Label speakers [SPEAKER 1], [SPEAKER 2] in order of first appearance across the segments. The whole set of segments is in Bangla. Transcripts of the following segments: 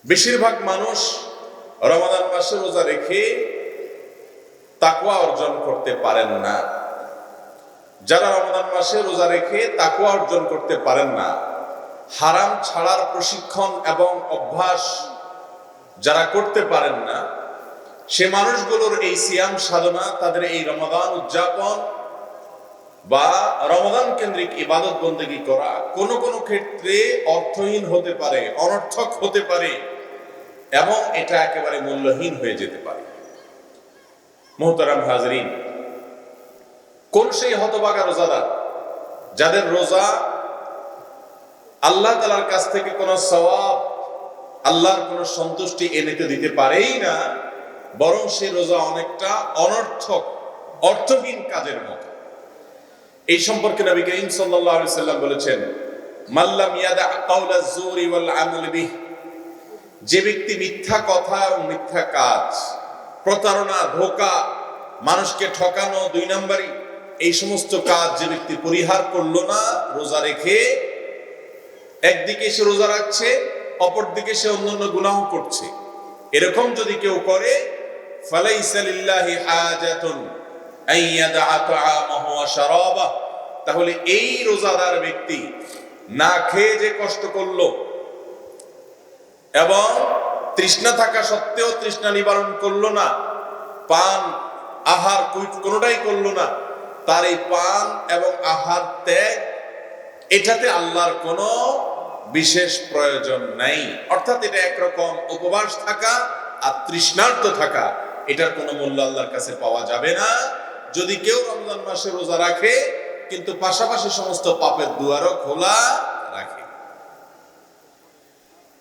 [SPEAKER 1] বেশিরভাগ মানুষ রমাদান মাসে রোজা রেখে তাকওয়া অর্জন করতে পারেন না। যারা রমাদান মাসে রোজা রেখে তাকওয়া অর্জন করতে পারেন না, হারাম ছাড়ার প্রশিক্ষণ এবং অভ্যাস যারা করতে পারেন না, সে মানুষগুলোর এই সিয়াম সাধনা, তাদের এই রমাদান উদযাপন বা রমাদান কেন্দ্রিক ইবাদত বন্দেগী করা কোনো কোনো ক্ষেত্রে অর্থহীন হতে পারে, অনর্থক হতে পারে এবং এটা একেবারে মূল্যহীন হয়ে যেতে পারে। মুহতারাম হাজরিন, কোন সেই হতভাগা রোজাদার যাদের রোজা আল্লাহ তাআলার কাছ থেকে কোনো সওয়াব, আল্লাহর কোনো সন্তুষ্টি এনে দিতে পারেই না, বরং সে রোজা অনেকটা অনর্থক, অর্থহীন কাজের মতো। এই সম্পর্কে নবী করিম সাল্লাল্লাহু আলাইহি সাল্লাম বলেছেন, মাল্লাম ইয়াদা কাওলা যুরি ওয়াল আমাল বিহি, যে ব্যক্তি মিথ্যা কথা এবং মিথ্যা কাজ, প্রতারণা, ধোঁকা, মানুষকে ঠকানো, 2 নাম্বারি, এই সমস্ত কাজ যে ব্যক্তি পরিহার করলো না রোজা রেখে, একদিকে সে রোজা রাখছে, অপরদিকে সে অন্যান্য গুনাহ করছে, এরকম যদি কেউ করে, ফালাইসা লিল্লাহি হাজাতুন আইয়াদা তাআমাহু ওয়া শারাবাহ, তাহলে এই রোজাদার ব্যক্তি না খেয়ে যে কষ্ট করলো এবং তৃষ্ণা থাকা সত্ত্বেও তৃষ্ণা নিবারণ করলো না, পান আহার কোনোটাই করলো না, তার এই পান এবং আহার ত্যাগ, এটাতে আল্লাহর কোনো বিশেষ প্রয়োজন নাই। অর্থাৎ এটা একরকম উপবাস থাকা আর তৃষ্ণার্ত থাকা, এটার কোনো মূল্য আল্লাহর কাছে পাওয়া যাবে না। যদি কেউ রমজান মাসে রোজা রাখে কিন্তু পাশাপাশি সমস্ত পাপের দুয়ারও খোলা রাখে।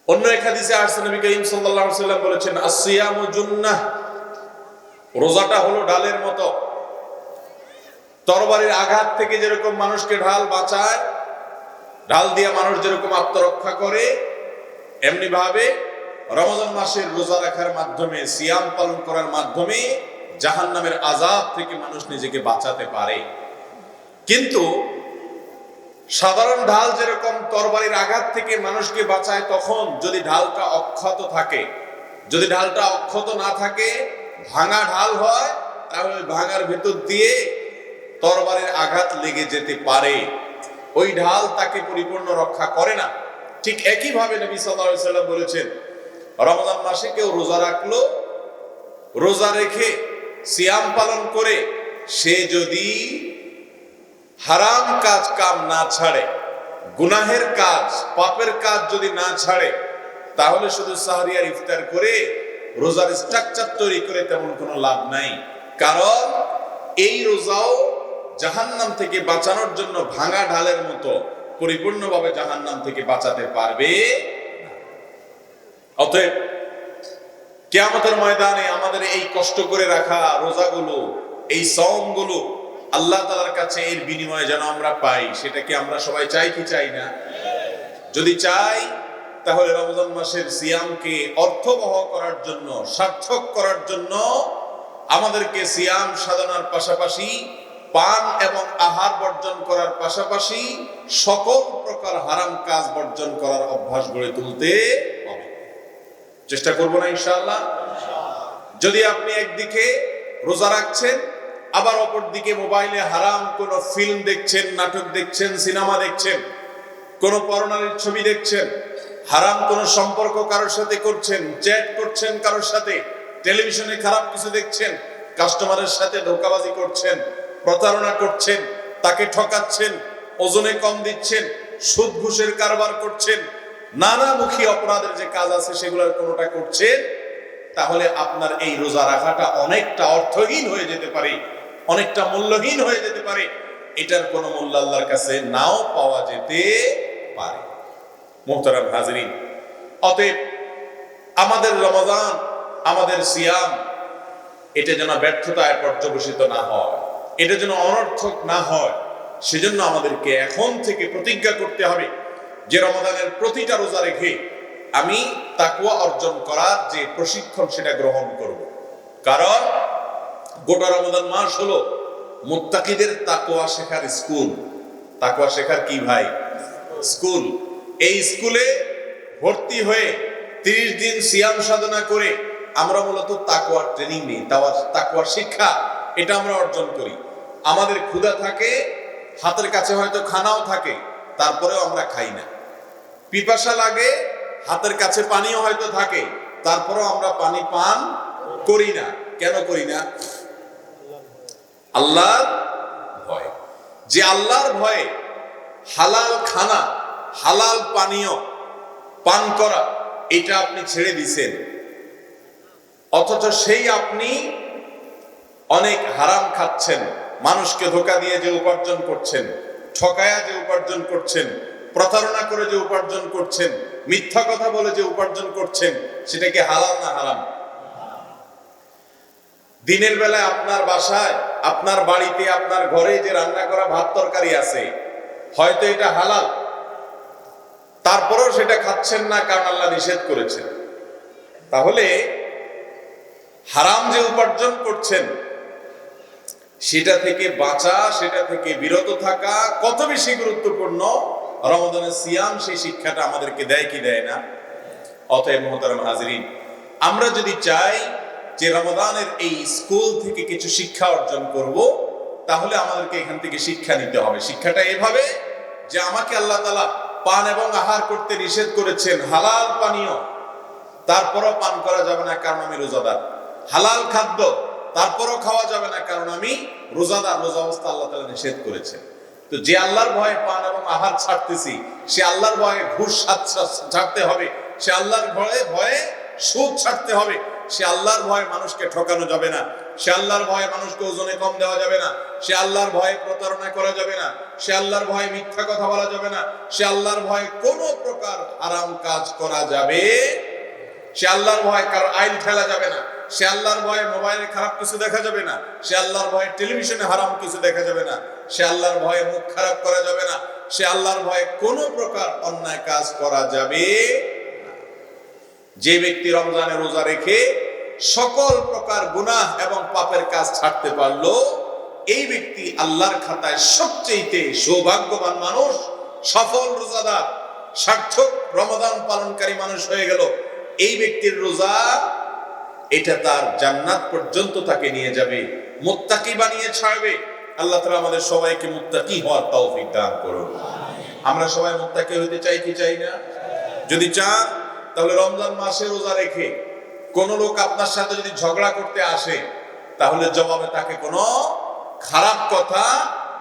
[SPEAKER 1] অন্য এক হাদিসে আসছে, নবী করিম সাল্লাল্লাহু আলাইহি সাল্লাম বলেছেন, আসিয়ামু জুন্নাহ, রোজাটা হলো ঢালের মতো। তরবারির আঘাত থেকে যেরকম মানুষকে ঢাল বাঁচায়, ঢাল দিয়ে মানুষ যেরকম আত্মরক্ষা করে, এমনি ভাবে রমজান মাসের রোজা রাখার মাধ্যমে, সিয়াম পালন করার মাধ্যমে জাহান্নামের আযাব থেকে মানুষ নিজেকে বাঁচাতে পারে। কিন্তু সাধারণ ঢাল যেরকম তরবারির আঘাত থেকে মানুষকে বাঁচায়, তখন যদি ঢালটা অক্ষত থাকে, যদি ঢালটা অক্ষত না থাকে, ভাঙা ঢাল হয়, তাহলে ভাঙার ভেতর দিয়ে তরবারির আঘাত লেগে যেতে পারে, ওই ঢাল তাকে পরিপূর্ণ রক্ষা করে না। ঠিক একই ভাবে নবী সাল্লাল্লাহু আলাইহি সাল্লাম বলেছেন, রমজান মাসে কেউ রোজা রাখলো, রোজা রেখে সিয়াম পালন করে সে যদি হারাম কাজ কাম না ছাড়ে, গুনাহের কাজ, পাপের কাজ যদি না ছাড়ে, তাহলে শুধু সাহরি আর ইফতার করে রোজার স্ট্রাকচার তৈরি করে তেমন কোনো লাভ নাই। কারণ এই রোজাও জাহান্নাম থেকে বাঁচানোর জন্য ভাঙা ঢালের মতো পরিপূর্ণভাবে জাহান্নাম থেকে বাঁচাতে পারবে না। অতএব কিয়ামতের ময়দানে আমাদের এই কষ্ট করে রাখা রোজাগুলো, এই সওমগুলো আল্লাহ তাআলার কাছে এর বিনিময়ে যেন আমরা পাই, সেটা কি আমরা সবাই চাই কি চাই না? যদি চাই, তাহলে রমজান মাসের সিয়ামকে অর্থবহ করার জন্য, সার্থক করার জন্য আমাদেরকে সিয়াম সাধনার পাশাপাশি, পান এবং আহার বর্জন করার পাশাপাশি সকল প্রকার হারাম কাজ বর্জন করার অভ্যাস গড়ে তুলতে হবে। চেষ্টা করব না ইনশাআল্লাহ? যদি আপনি একদিকে রোজা রাখছেন, আবার অপর দিকে মোবাইলে হারাম কোন ফিল্ম দেখছেন, নাটক দেখছেন, সিনেমা দেখছেন, কোন পরনারীর ছবি দেখছেন, হারাম কোন সম্পর্ক কারোর সাথে করছেন, চ্যাট করছেন কারোর সাথে, টেলিভিশনে খারাপ কিছু দেখছেন, কাস্টমারের সাথে ধোঁকাবাজি করছেন, প্রতারণা করছেন, তাকে ঠকাচ্ছেন, ওজনে কম দিচ্ছেন, সুদ ঘুষের কারবার করছেন, নানামুখী অপরাধের যে কাজ আছে সেগুলোর কোনোটা করছেন, তাহলে আপনার এই রোজা রাখাটা অনেকটা অর্থহীন হয়ে যেতে পারে, অনেকটা মূল্যহীন হয়ে যেতে পারে। এটার কোনো মূল্য আল্লাহর কাছে নাও পাওয়া যেতে পারে। মুহতারাম হাজরিন, অতএব আমাদের রমজান, আমাদের সিয়াম, এটা যেন ব্যর্থতায় পর্যবসিত না হয়, এটা যেন অনর্থক না হয়, সেজন্য আমাদেরকে এখন থেকে প্রতিজ্ঞা করতে হবে যে রমজানের প্রতিটা রোজা রেখে আমি তাকওয়া অর্জন করার যে প্রশিক্ষণ, সেটা গ্রহণ করব। কারণ গোটা রমজান মাস হলো মুত্তাকিদের তাকওয়া শেখার স্কুল। তাকওয়া শেখার কি ভাই? স্কুল। এই স্কুলে ভর্তি হয়ে 30 দিন সিয়াম সাধনা করে আমরা মূলত তাকওয়ার ট্রেনিং নিই, তাকওয়ার শিক্ষা এটা আমরা অর্জন করি। আমাদের ক্ষুধা থাকে, হাতের কাছে হয়তো খানাও থাকে, তারপরেও আমরা খাই না। পিপাসা লাগে, হাতের কাছে পানিও হয়তো থাকে, তারপরেও আমরা পানি পান করি না। কেন করি না? আল্লাহর ভয়। যে আল্লাহর ভয়ে হালাল খানা, হালাল পানীয় পান করা, এটা আপনি ছেড়ে দিছেন, অথচ সেই আপনি অনেক হারাম খাচ্ছেন, মানুষকে ধোঁকা দিয়ে যে উপার্জন করছেন, ঠকায়া যে উপার্জন করছেন, প্রতারণা করে যে উপার্জন করছেন, মিথ্যা কথা বলে যে উপার্জন করছেন, সেটা কি হালাল না হারাম? দিনের বেলায় আপনার বাসায়, আপনার বাড়িতে, আপনার ঘরে যে রান্না করা ভাত তরকারি আছে, হয়তো এটা হালাল, তারপরেও সেটা খাচ্ছেন না, কারণ আল্লাহ নিষেধ করেছেন। তাহলে হারাম যে উপার্জন করছেন, সেটা থেকে বাঁচা, সেটা থেকে বিরত থাকা কত বেশি গুরুত্বপূর্ণ। রমাদানের সিয়াম সেই শিক্ষাটা আমাদেরকে দেয় কি দেয় না? অতএব মুহতারাম হাজিরিন, আমরা যদি চাই যে রমাদানের এই স্কুল থেকে কিছু শিক্ষা অর্জন করব, তাহলে আমাদেরকে এখান থেকে শিক্ষা নিতে হবে। শিক্ষাটা এভাবে যে আমাকে আল্লাহ তাআলা পান এবং আহার করতে নিষেধ করেছেন, হালাল পানীয়, তারপরও পান করা যাবে না কারণ আমি রোজাদার। হালাল খাদ্য, তারপরও খাওয়া যাবে না কারণ আমি রোজাদার। রোজা অবস্থা আল্লাহ তাআলা নিষেধ করেছেন। তো যে আল্লাহর ভয়ে পান এবং আহার ছাড়তেছি, সে আল্লাহর ভয়ে ঘুষ ছাড়তে হবে, সে আল্লাহর ভয়ে সুদ ছাড়তে হবে, সে আল্লাহর ভয়ে মানুষকে ঠকানো যাবে না, সে আল্লাহর ভয়ে মানুষকে ওজনে কম দেওয়া যাবে না, সে আল্লাহর ভয়ে প্রতারণা করা যাবে না, সে আল্লাহর ভয়ে মিথ্যা কথা বলা যাবে না, সে আল্লাহর ভয়ে কোনো প্রকার হারাম কাজ করা যাবে, সে আল্লাহর ভয়ে কারো আইল ঠেলা যাবে না, সে আল্লাহর ভয়ে মোবাইলে খারাপ কিছু দেখা যাবে না, সে আল্লাহর ভয়ে টেলিভিশনে হারাম কিছু দেখা যাবে না, সে আল্লাহর ভয়ে মুখ খারাপ করা যাবে না, সে আল্লাহর ভয়ে কোনো প্রকার অন্যায় কাজ করা যাবে। যে ব্যক্তি রমজানে রোজা রেখে সকল প্রকার গুনাহ এবং পাপের কাজ ছাড়তে পারলো, এই ব্যক্তি আল্লাহর খাতায় সবচেয়ে সৌভাগ্যবান মানুষ, সফল রোজাদার, সার্থক রমাদান পালনকারী মানুষ হয়ে গেল। এই ব্যক্তির রোজা এটা তার জান্নাত পর্যন্ত তাকে নিয়ে যাবে, মুত্তাকি বানিয়ে ছাড়বে। আল্লাহ তাআলা আমাদের সবাইকে মুত্তাকি হওয়ার তৌফিক দান করুন। আমরা সবাই মুত্তাকি হতে চাই কি চাই না? যদি চান তাহলে রমজান মাসে রোজা রেখে কোন লোক আপনার সাথে যদি ঝগড়া করতে আসে, তাহলে জবাবে তাকে কোনো খারাপ কথা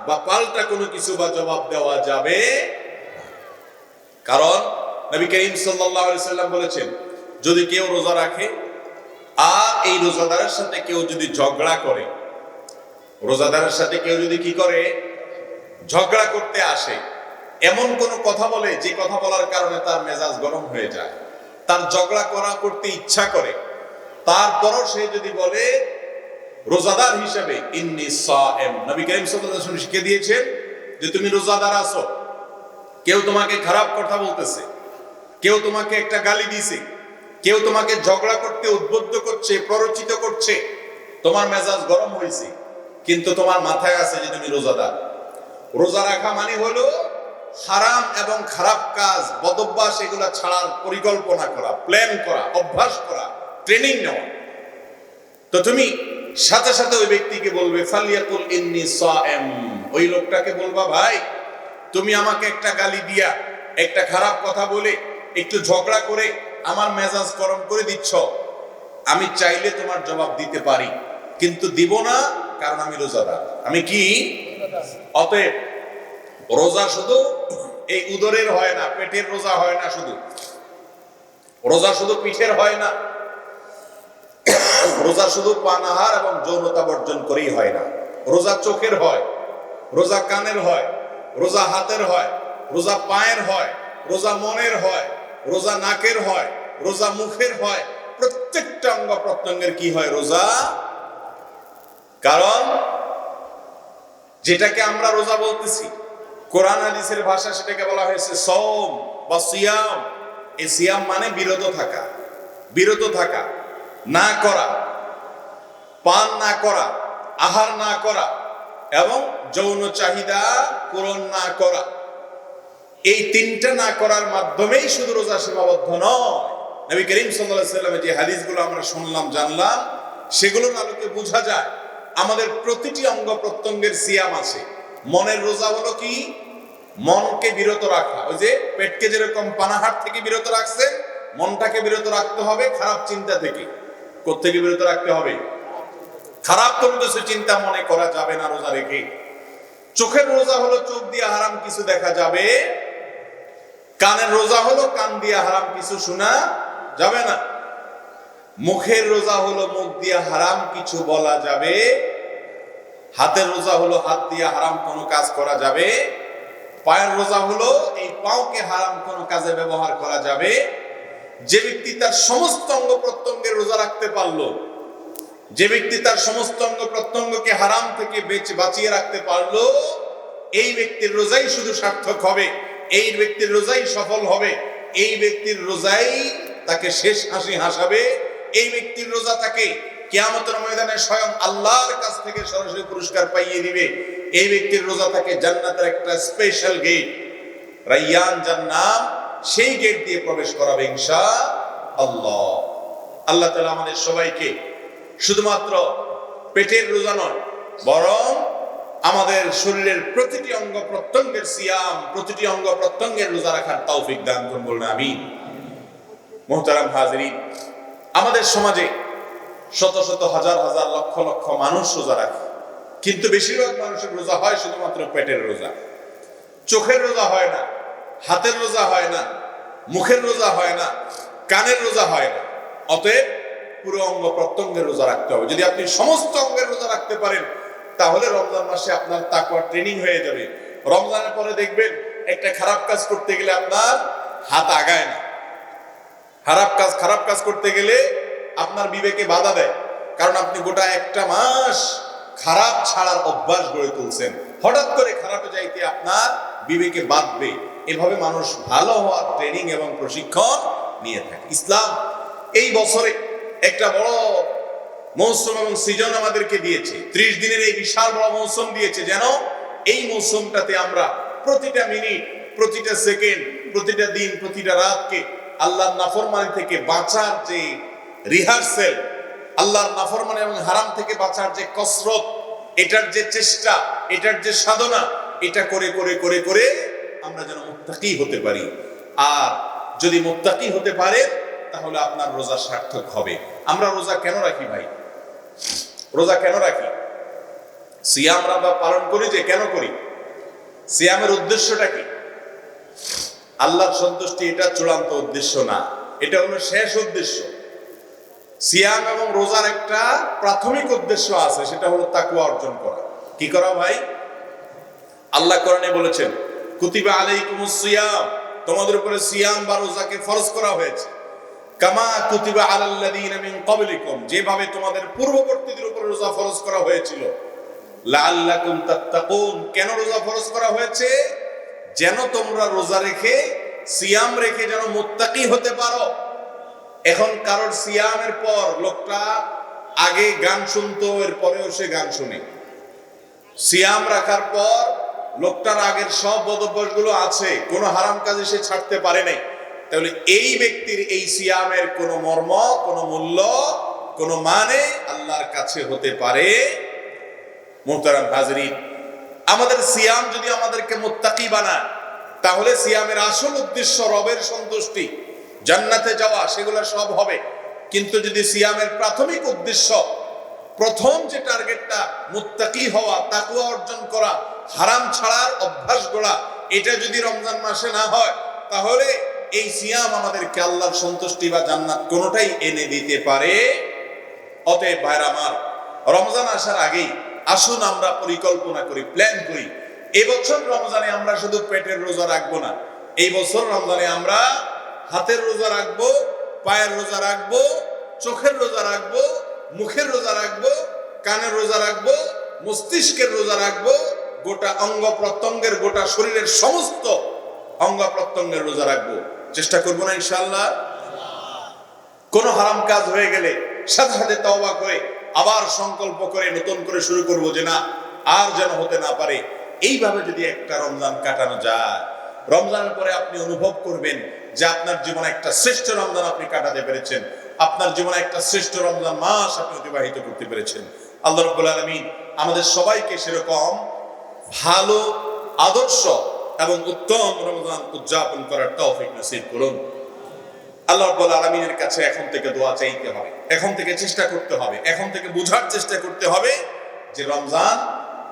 [SPEAKER 1] বা পাল্টা কোনো কিছু বা জবাব দেওয়া যাবে। কারণ নবী করিম সাল্লাল্লাহু আলাইহি সাল্লাম বলেছেন, যদি কেউ রোজা রাখে আর এই রোজাদারের সাথে কেউ যদি ঝগড়া করে, রোজাদারের সাথে কেউ যদি কি করে, ঝগড়া করতে আসে, এমন কোন কথা বলে যে কথা বলার কারণে তার মেজাজ গরম হয়ে যায়, তার ঝগড়া করতে ইচ্ছা করে, তারপরও সে যদি বলে রোজাদার হিসেবে ইন্নী সায়েম, নবী করিম সাল্লাল্লাহু আলাইহি ওয়াসাল্লাম শিখিয়ে দিয়েছেন যে তুমি রোজাদার আছো, কেউ তোমাকে খারাপ কথা বলতেছে, কেউ তোমাকে একটা গালি দিছে, কেউ তোমাকে ঝগড়া করতে উদ্বুদ্ধ করছে, প্ররোচিত করছে, তোমার মেজাজ গরম হয়েছে, কিন্তু তোমার মাথায় আছে যে তুমি রোজাদার। রোজা রাখা মানে হলো হারাম এবং খারাপ কাজ, বদঅভ্যাস, এগুলা ছাড়ার পরিকল্পনা করা, প্ল্যান করা, অভ্যাস করা, ট্রেনিং নেওয়া। তো তুমি সাথে সাথে ওই ব্যক্তিকে বলবে ফালিয়াকুল ইন্নী সায়েম, ওই লোকটাকে বলবা, ভাই তুমি আমাকে একটা গালি দিয়া, একটা খারাপ কথা বলে, একটু ঝগড়া করে আমার মেজাজ গরম করে দিচ্ছ, আমি চাইলে তোমার জবাব দিতে পারি, কিন্তু দিব না, কারণ আমি রোজাদার। আমি কি? অতএব রোজা শুধু এই উদরের হয় না, পেটের রোজা হয় না, শুধু রোজা শুধু পিঠের হয় না, রোজা শুধু পানাহার এবং যৌনতা বর্জন করেই হয় না। রোজা চোখের হয়, রোজা কানের হয়, রোজা হাতের হয়, রোজা পায়ের হয়, রোজা মনের হয়, রোজা নাকের হয়, রোজা মুখের হয়, প্রত্যেকটা অঙ্গ প্রত্যঙ্গের কি হয়? রোজা। কারণ যেটাকে আমরা রোজা বলতেছি, কোরআন হাদিসের ভাষা সেটাকে বলা হয়েছে সওম বা সিয়াম। এই সিয়াম মানে বিরত থাকা, বিরত থাকা, না করা, পান না করা, আহার না করা এবং যৌন চাহিদা পূরণ না করা। এই তিনটা না করার মাধ্যমেই শুধু রোজা সীমাবদ্ধ নয়, নবী করিম সাল্লাল্লাহু আলাইহি ওয়াসাল্লামের যে হাদিসগুলো আমরা শুনলাম জানলাম, সেগুলোর আলোকে বোঝা যায় আমাদের প্রতিটি অঙ্গ প্রত্যঙ্গের সিয়াম আছে। মনের রোজা হলো কি? মনকে বিরত রাখা। ওই যে পেটকে যেরকম পানাহার থেকে বিরত রাখছেন, মনটাকে বিরত রাখতে হবে খারাপ চিন্তা থেকে। কোত্থেকে বিরত রাখতে হবে? খারাপ কোনো কিছু চিন্তা মনে করা যাবে না রোজা রেখে। চোখের রোজা হলো চোখ দিয়ে হারাম কিছু দেখা যাবে, কানের রোজা হলো কান দিয়ে হারাম কিছু শোনা যাবে না। মুখের রোজা হলো মুখ দিয়ে হারাম কিছু বলা যাবে, হাতের রোজা হলো হাত দিয়ে হারাম কোনো কাজ করা যাবে, পায়ের রোজা হলো এই পাওকে হারাম কোনো কাজে ব্যবহার করা যাবে। যে ব্যক্তি তার সমস্ত অঙ্গ প্রত্যঙ্গের রোজা রাখতে পারলো, যে ব্যক্তি তার সমস্ত অঙ্গ প্রত্যঙ্গকে হারাম থেকে বাঁচিয়ে রাখতে পারলো, এই ব্যক্তির রোজাই শুধু সার্থক হবে, এই ব্যক্তির রোজাই সফল হবে, এই ব্যক্তির রোজাই তাকে শেষ হাসি হাসাবে, এই ব্যক্তির রোজা তাকে কিয়ামতের ময়দানে স্বয়ং আল্লাহর কাছ থেকে সরাসরি পুরস্কার পাইয়ে দিবে। এই ব্যক্তির রোজা তাকে জান্নাতের একটা স্পেশাল গেট, রাইয়ান জান্নাত, সেই গেট দিয়ে প্রবেশ করাবে ইনশাআল্লাহ। আল্লাহ তাআলা আমাদের সবাইকে শুধুমাত্র পেটের রোজা নয়, বরং আমাদের শরীরের প্রতিটি অঙ্গ প্রত্যঙ্গের সিয়াম, প্রতিটি অঙ্গ প্রত্যঙ্গের রোজা রাখার তৌফিক দান করুন, বলুন আমিন। মুহতারাম হাজিরিন, আমাদের সমাজে শত শত হাজার হাজার লক্ষ লক্ষ মানুষ রোজা রাখে, কিন্তু বেশিরভাগ মানুষের রোজা হয় শুধুমাত্র পেটের রোজা। চোখের রোজা হয় না, হাতের রোজা হয় না, মুখের রোজা হয় না, কানের রোজা হয় না। অতএব পুরো অঙ্গ প্রত্যঙ্গের রোজা রাখতে হবে। যদি আপনি সমস্ত অঙ্গের রোজা রাখতে পারেন, তাহলে রমজান মাসে আপনার তাকওয়ার ট্রেনিং হয়ে যাবে। রমজানের পরে দেখবেন একটা খারাপ কাজ করতে গেলে আপনার হাত আগায় না, খারাপ কাজ করতে গেলে আপনার বিবেকে বাধা দেয়, কারণ আপনি গোটা একটা মাস খারাপ ছাড়ার অভ্যাস গড়ে তুলছেন। হঠাৎ করে খারাপে যাইতে আপনার বিবেকে বাঁধবে। এভাবে মানুষ ভালো হওয়ার ট্রেনিং এবং প্রশিক্ষণ নিয়ে থাকে। ইসলাম এই বছরে একটা বড় মৌসুম এবং সিজন আমাদেরকে দিয়েছে। 30 দিনের এই বিশাল বড় মৌসুম দিয়েছে, যেন এই মৌসুমটাতে আমরা প্রতিটা মিনিট, প্রতিটা সেকেন্ড, প্রতিটা দিন, প্রতিটা রাতকে আল্লাহর নাফরমানি থেকে বাঁচার যে রিহার্সেল, আল্লাহর নাফরমানি এবং হারাম থেকে বাঁচার যে কসরত, এটার যে চেষ্টা, এটার যে সাধনা, এটা করে করে করে করে আমরা যেন মুত্তাকি হতে পারি। আর যদি মুত্তাকি হতে পারে, তাহলে আপনার রোজা সার্থক হবে। আমরা রোজা কেন রাখি ভাই? রোজা কেন রাখি? সিয়াম আমরা পালন করি যে কেন করি? সিয়ামের উদ্দেশ্যটা কি? আল্লাহর সন্তুষ্টি এটা চূড়ান্ত উদ্দেশ্য না, এটা হলো শেষ উদ্দেশ্য। সিয়াম এবং রোজার একটা প্রাথমিক উদ্দেশ্য আছে, সেটা হলো তাকওয়া অর্জন করা। কি করা ভাই? আল্লাহ কোরআনে বলেছেন, কুতিবা আলাইকুমুস সিয়াম, তোমাদের উপরে সিয়াম বা রোজাকে ফরজ করা হয়েছে। কামা কুতিবা আলাল্লাযীনা মিন ক্বাবলিকুম, যেভাবে তোমাদের পূর্ববর্তীদের উপর রোজা ফরজ করা হয়েছিল। লাআল্লাকুম তাত্তাকুন, কেন রোজা ফরজ করা হয়েছে? যেন তোমরা রোজা রেখে, সিয়াম রেখে যেন মুত্তাকি হতে পারো। এখন কারোর সিয়ামের পর লোকটা আগে গান শুনতো, এর পরেও সে গান শুনে। সিয়াম রাখার পর লোকটার আগের সব বদঅভ্যাসগুলো আছে, কোনো হারাম কাজে সে ছাড়তে পারে নাই। তাহলে এই ব্যক্তির এই সিয়ামের কোনো মর্ম, কোনো মূল্য, কোনো মানে আল্লাহর কাছে হতে পারে? মুহতারাম হাজরিন, আমাদের সিয়াম যদি আমাদেরকে মুত্তাকি বানায়, তাহলে সিয়ামের আসল উদ্দেশ্য রবের সন্তুষ্টি, জান্নাতে যাওয়া, সেগুলো সব হবে। কিন্তু যদি সিয়ামের প্রাথমিক উদ্দেশ্য, প্রথম যে টার্গেটটা মুত্তাকি হওয়া, তাকওয়া অর্জন করা, হারাম ছাড়ার অভ্যাস গড়া, এটা যদি রমজান মাসে না হয়, তাহলে এই সিয়াম আমাদেরকে আল্লাহর সন্তুষ্টি বা জান্নাত কোনোটাই এনে দিতে পারে। অতএব ভাইরা আমার, রমজান আসার আগেই আসুন আমরা পরিকল্পনা করি, প্ল্যান করি। এবছর রমজানে আমরা শুধু পেটের রোজা রাখবো না, এই বছর রমজানে আমরা হাতের রোজা রাখবো, পায়ের রোজা রাখবো, চোখের রোজা রাখবো, মুখের রোজা রাখবো, কানের রোজা রাখবো, মস্তিষ্কের রোজা রাখবো, গোটা অঙ্গ প্রত্যঙ্গের, গোটা শরীরের সমস্ত অঙ্গ প্রত্যঙ্গের রোজা রাখবো। চেষ্টা করবো না ইনশাআল্লাহ? কোনো হারাম কাজ হয়ে গেলে সাথে সাথে তওবা করে আবার সংকল্প করে নতুন করে শুরু করবো যে না, আর যেন হতে না পারে। এইভাবে যদি একটা রমজান কাটানো যায়, রমজানের পরে আপনি অনুভব করবেন যে আপনার জীবনে একটা শ্রেষ্ঠ রমজান আপনি কাটাতে পেরেছেন, আপনার জীবনে একটা শ্রেষ্ঠ রমজান মাস আপনি অতিবাহিত করতে পেরেছেন। আল্লাহ রাব্বুল আলামিন আমাদের সবাইকে সেরকম ভালো আদর্শ এবং উত্তম রমজান উদযাপন করার তৌফিক নসিব করুন। আল্লাহ রাব্বুল আলামিনের কাছে এখন থেকে দোয়া চাইতে হবে, এখন থেকে চেষ্টা করতে হবে, এখন থেকে বোঝার চেষ্টা করতে হবে যে রমজান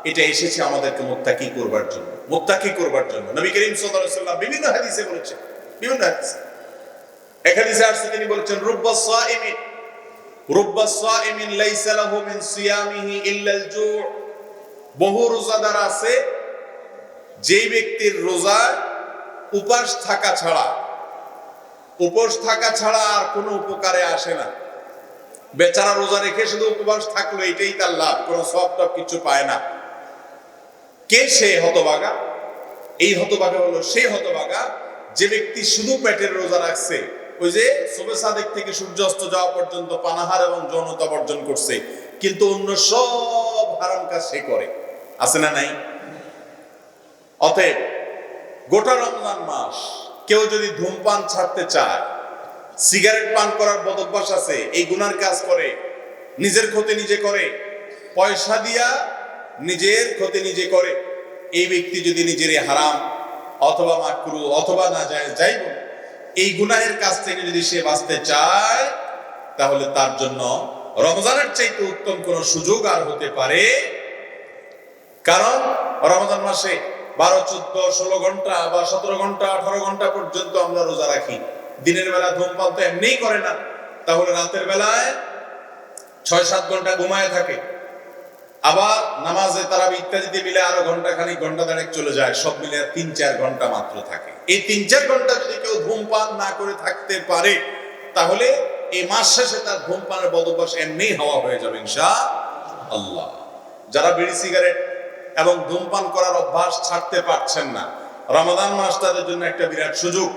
[SPEAKER 1] এটা এসেছে আমাদেরকে মুত্তাকি করবার জন্য, মুত্তাকি করবার জন্য। নবী করিম সাল্লাল্লাহু আলাইহি ওয়াসাল্লাম বিভিন্ন হাদিসে বলেছেন, বিভিন্ন হাদিসে এক হাদিসে আসছে তিনি বলেছেন রুব্বা সাইমিন লাইসা লাহু মিন সিয়ামিহি ইল্লাল জু'। বহু রোজাদার আছে যেই ব্যক্তির রোজা উপবাস থাকা ছাড়া আর কোনো উপকারে আসে না। বেচারা রোজা রেখে শুধু উপবাস থাকলো, এটাই তার লাভ, কোনো সওয়াব টব কিছু পায় না। কে সে হতভাগা? এই হতভাগা হলো সেই হতভাগা যে ব্যক্তি শুধু পেটের রোজা রাখছে, ওই যে সুবহ সাদেক থেকে সূর্যাস্ত যাওয়া পর্যন্ত পানাহার এবং যৌনতা বর্জন করছে, কিন্তু অন্য সব হারাম কাজ সে করে, আছে না নাই? অতএব গোটা রমজান মাস কেউ যদি ধূমপান ছাড়তে চায়, সিগারেট পান করার বদভ্যাস আছে, এই গুনার কাজ করে, নিজের ক্ষতি নিজে করে, পয়সা দিয়া নিজের ক্ষতি নিজে করে, এই ব্যক্তি যদি নিজের হারাম অথবা মাকরু অথবা না যাইব এই গুনাহের কাছ থেকে যদি সে বাঁচতে চায়, তাহলে তার জন্য রমজানের চাইতে উত্তম কোন সুযোগ আর হতে পারে। কারণ রমজান মাসে 12, 14, 16 ঘন্টা বা 17 ঘন্টা 18 ঘন্টা পর্যন্ত আমরা রোজা রাখি। দিনের বেলা ধূমপান তো এমনিই করে না, তাহলে রাতের বেলায় 6-7 ঘন্টা ঘুমায় থাকে, আবার নামাজে তারাবি ইত্যাদিতে মিলে আরো ঘন্টা দেড়েক চলে যায়, সব মিলে 3-4 ঘন্টা মাত্র থাকে। এই 3-4 ঘন্টা যদি কেউ ধূমপান না করে থাকতে পারে, তাহলে এই মাস শেষে তার ধূমপানের বদভ্যাস এমনি হাওয়া হয়ে যাবে ইনশাআল্লাহ। যারা বিড়ি সিগারেট এবং ধূমপান করার অভ্যাস ছাড়তে পারছেন না, রমাদান মাস তাদের জন্য একটা বিরাট সুযোগ।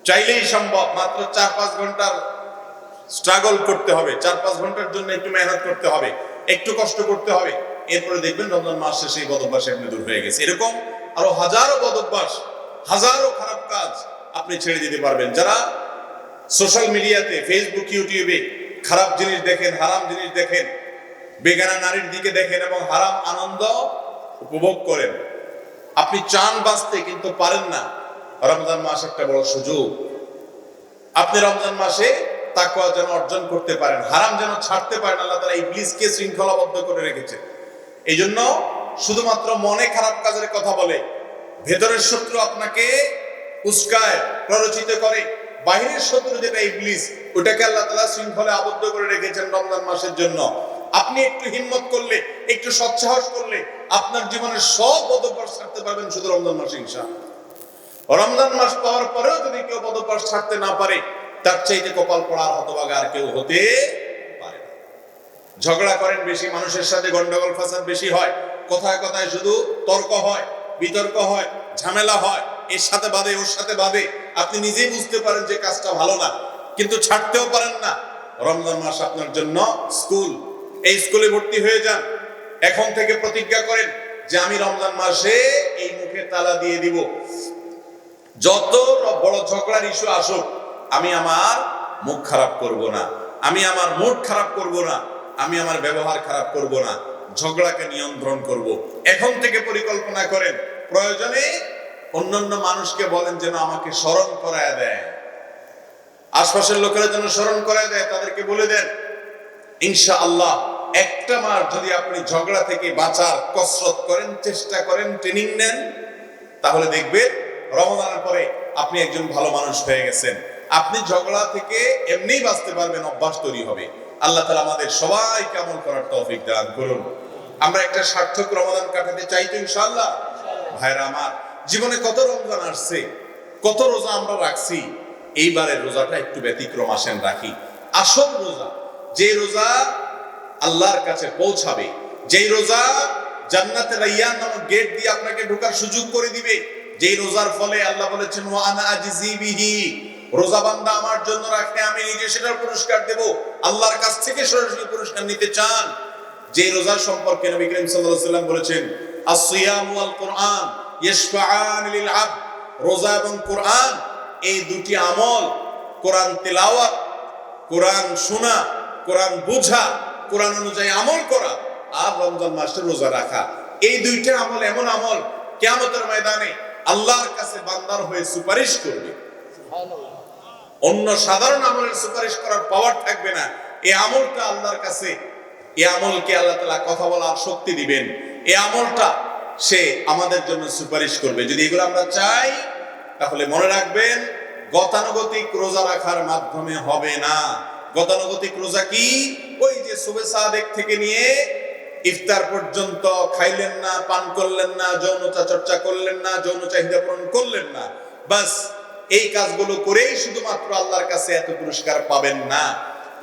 [SPEAKER 1] চাইলেই সম্ভব, মাত্র 4-5 ঘন্টার স্ট্রাগল করতে হবে, 4-5 ঘন্টার জন্য একটু মেহনত করতে হবে, একটু কষ্ট করতে হবে, এরপরে দেখবেন রমজান মাস শেষে এই বদভ্যাস এমনি দূর হয়ে গেছে। এরকম আরো হাজারো বদভ্যাস, হাজারো খারাপ কাজ আপনি ছেড়ে দিতে পারবেন। যারা সোশ্যাল মিডিয়াতে, ফেসবুক, ইউটিউবে খারাপ জিনিস দেখেন, হারাম জিনিস দেখেন, বেগানা নারীর দিকে দেখেন এবং হারাম আনন্দ উপভোগ করেন, আপনি চান বাঁচতে কিন্তু পারেন না। রমজান মাস একটা বড় সুযোগ। আপনি রমজান মাসে তাকওয়া যেন অর্জন করতে পারেন, হারাম যেন ছাড়তে পারেন। আল্লাহ তাআলা ইবলিসকে শৃঙ্খলাবদ্ধ করে রেখেছে। এই জন্য শুধুমাত্র মনে খারাপ কাজের কথা বলে, ভেতরের শত্রু আপনাকে উস্কায়, প্ররোচিত করে। বাহিরের শত্রু যেটা ইবলিস, ওটাকে আল্লাহ তাআলা শৃঙ্খলে আবদ্ধ করে রেখেছেন রমজান মাসের জন্য। আপনি একটু হিম্মত করলে, একটু সৎসাহস করলে আপনার জীবনের সব বদভ্যাস ছাড়তে পারবেন শুধু রমজান মাসে ইনশাআল্লাহ। রমজান মাস পাওয়ার পরেও যদি কেউ বদভ্যাস ছাড়তে না পারে, তার চাইতে কপাল পড়ার হতভাগা আর কেউ হতে পারে না। ঝগড়া করেন বেশি, মানুষের সাথে গন্ডগোল ফাসাদ বেশি হয়, কথায় কথায় শুধু তর্ক হয়, বিতর্ক হয়, ঝামেলা হয়, এর সাথে বাদে ওর সাথে বাদে, আপনি নিজেই বুঝতে পারেন যে কাজটা ভালো না, কিন্তু ছাড়তেও পারেন না। রমজান মাস আপনার জন্য স্কুল। এই স্কুলে ভর্তি হয়ে যান। এখন থেকে প্রতিজ্ঞা করেন যে আমি রমজান মাসে এই মুখে তালা দিয়ে দিব, যত বড় ঝগড়ার ইস্যু আসুক আমি আমার মুখ খারাপ করব না, আমি আমার মুড খারাপ করব না, আমি আমার ব্যবহার খারাপ করব না, ঝগড়াকে নিয়ন্ত্রণ করব। এখন থেকে পরিকল্পনা করেন, প্রয়োজনে অন্যান্য মানুষকে বলেন যেন আমাকে স্মরণ করায় দেয়, আশপাশের লোকেরা যেন স্মরণ করায় দেয়, তাদেরকে বলে দেন ইনশাআল্লাহ একটা মাস যদি আপনি ঝগড়া থেকে বাঁচার কসরত করেন, চেষ্টা করেন, ট্রেনিং নেন, তাহলে দেখবেন রমজানের পরে আপনি একজন ভালো মানুষ হয়ে গেছেন। আপনি ঝগড়া থেকে এমনিই বাঁচতে পারবেন, অভ্যাস তৈরি হবে। আল্লাহ তাআলা আমাদের সবাইকে আমল করার তৌফিক দান করুন। আমরা একটা সার্থক রমজান কাটাতে চাই তো ইনশাআল্লাহ। ভাইরা আমার, জীবনে কত রমজান আসছে, কত রোজা আমরা রাখছি, এইবারের রোজাটা একটু ব্যতিক্রম আসেন রাখি। আসল রোজা, যে রোজা আল্লাহর কাছে পৌঁছাবে, যেই রোজা জান্নাতের রায়্যান নামক গেট দিয়ে আপনাকে ঢোকার সুযোগ করে দিবে, যেই রোজার ফলে আল্লাহ বলেছেন ওয়া আনা আজজি বিহি, রোজা বান্দা আমার জন্য রাখে, আমি নিজে সেটার পুরস্কার দেব। আল্লাহর কাছ থেকে সরাসরি পুরস্কার নিতে চান, যে রোজার সম্পর্কে নবী করিম সাল্লাল্লাহু আলাইহি ওয়াসাল্লাম বলেছেন আসসিয়ামু ওয়াল কুরআন ইয়াশফাআন লিল আবদ, রোজা এবং কোরআন, এই দুটি আমল, কোরআন তিলাওয়াত, কোরআন শোনা, কোরআন বোঝা, কোরআন অনুযায়ী আমল করা, আর রমজান মাসে রোজা রাখা, এই দুইটা আমল এমন আমল কিয়ামতের ময়দানে আল্লাহর কাছে বান্দার হয়ে সুপারিশ করবে। অন্য সাধারণ আমলের সুপারিশ করার পাওয়ার থাকবে না। এই আমলটা আল্লাহর কাছে, এই আমলকে আল্লাহ তাআলা কথা বলার শক্তি দিবেন, এই আমলটা সে আমাদের জন্য সুপারিশ করবে। যদি এগুলো আমরা চাই তাহলে মনে রাখবেন, গতানুগতিক রোজা রাখার মাধ্যমে হবে না। গতানুগতিক রোজা কি? ওই যে সুবে সাদেক থেকে নিয়ে ইফতার পর্যন্ত খাইলেন না, পান করলেন না, যৌনতা চর্চা করলেন না, যৌন চাহিদা পূরণ করলেন না, বাস এই কাজগুলো করেই শুধুমাত্র আল্লাহর কাছে এত পুরস্কার পাবেন না।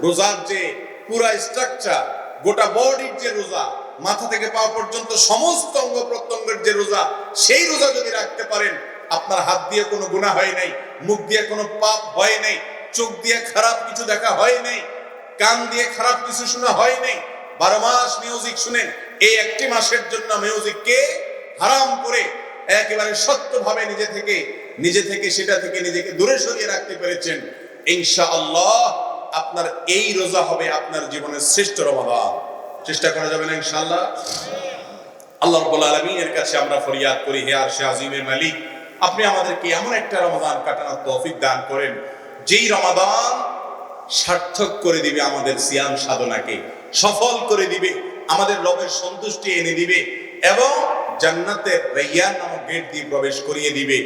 [SPEAKER 1] রোজার যে পুরা স্ট্রাকচার, গোটা বডির যে রোজা, মাথা থেকে পা পর্যন্ত সমস্ত অঙ্গ প্রত্যঙ্গের যে রোজা, সেই রোজা যদি রাখতে পারেন, আপনার হাত দিয়ে কোনো গুনাহ হয় নাই, মুখ দিয়ে কোনো পাপ হয় নাই, চোখ দিয়ে খারাপ কিছু দেখা হয় নাই, কান দিয়ে খারাপ কিছু শোনা হয় নাই, 12 মাস মিউজিক শুনেন, এই একটি মাসের জন্য মিউজিককে হারাম করে একেবারে সত্যভাবে নিজে থেকে সেটা থেকে নিজেকে দূরে সরিয়ে রাখতে পেরেছেন, ইনশাআল্লাহ আপনার এই রোজা হবে আপনার জীবনের শ্রেষ্ঠ রমাদান। চেষ্টা করা যাবে না ইনশাআল্লাহ? আল্লাহ রাব্বুল আলামিনের কাছে আমরা ফরিয়াদ করি, হে আরশে আজিমের মালিক, আপনি আমাদেরকে এমন একটা রমাদান কাটানোর তৌফিক দান করেন, যেই রমাদান সার্থক করে দিবে আমাদের সিয়াম সাধনাকে, সফল করে দিবে, আমাদের রবের সন্তুষ্টি এনে দিবে এবং জান্নাতের রাইয়ান নামক গেট দিয়ে প্রবেশ করিয়ে দিবে।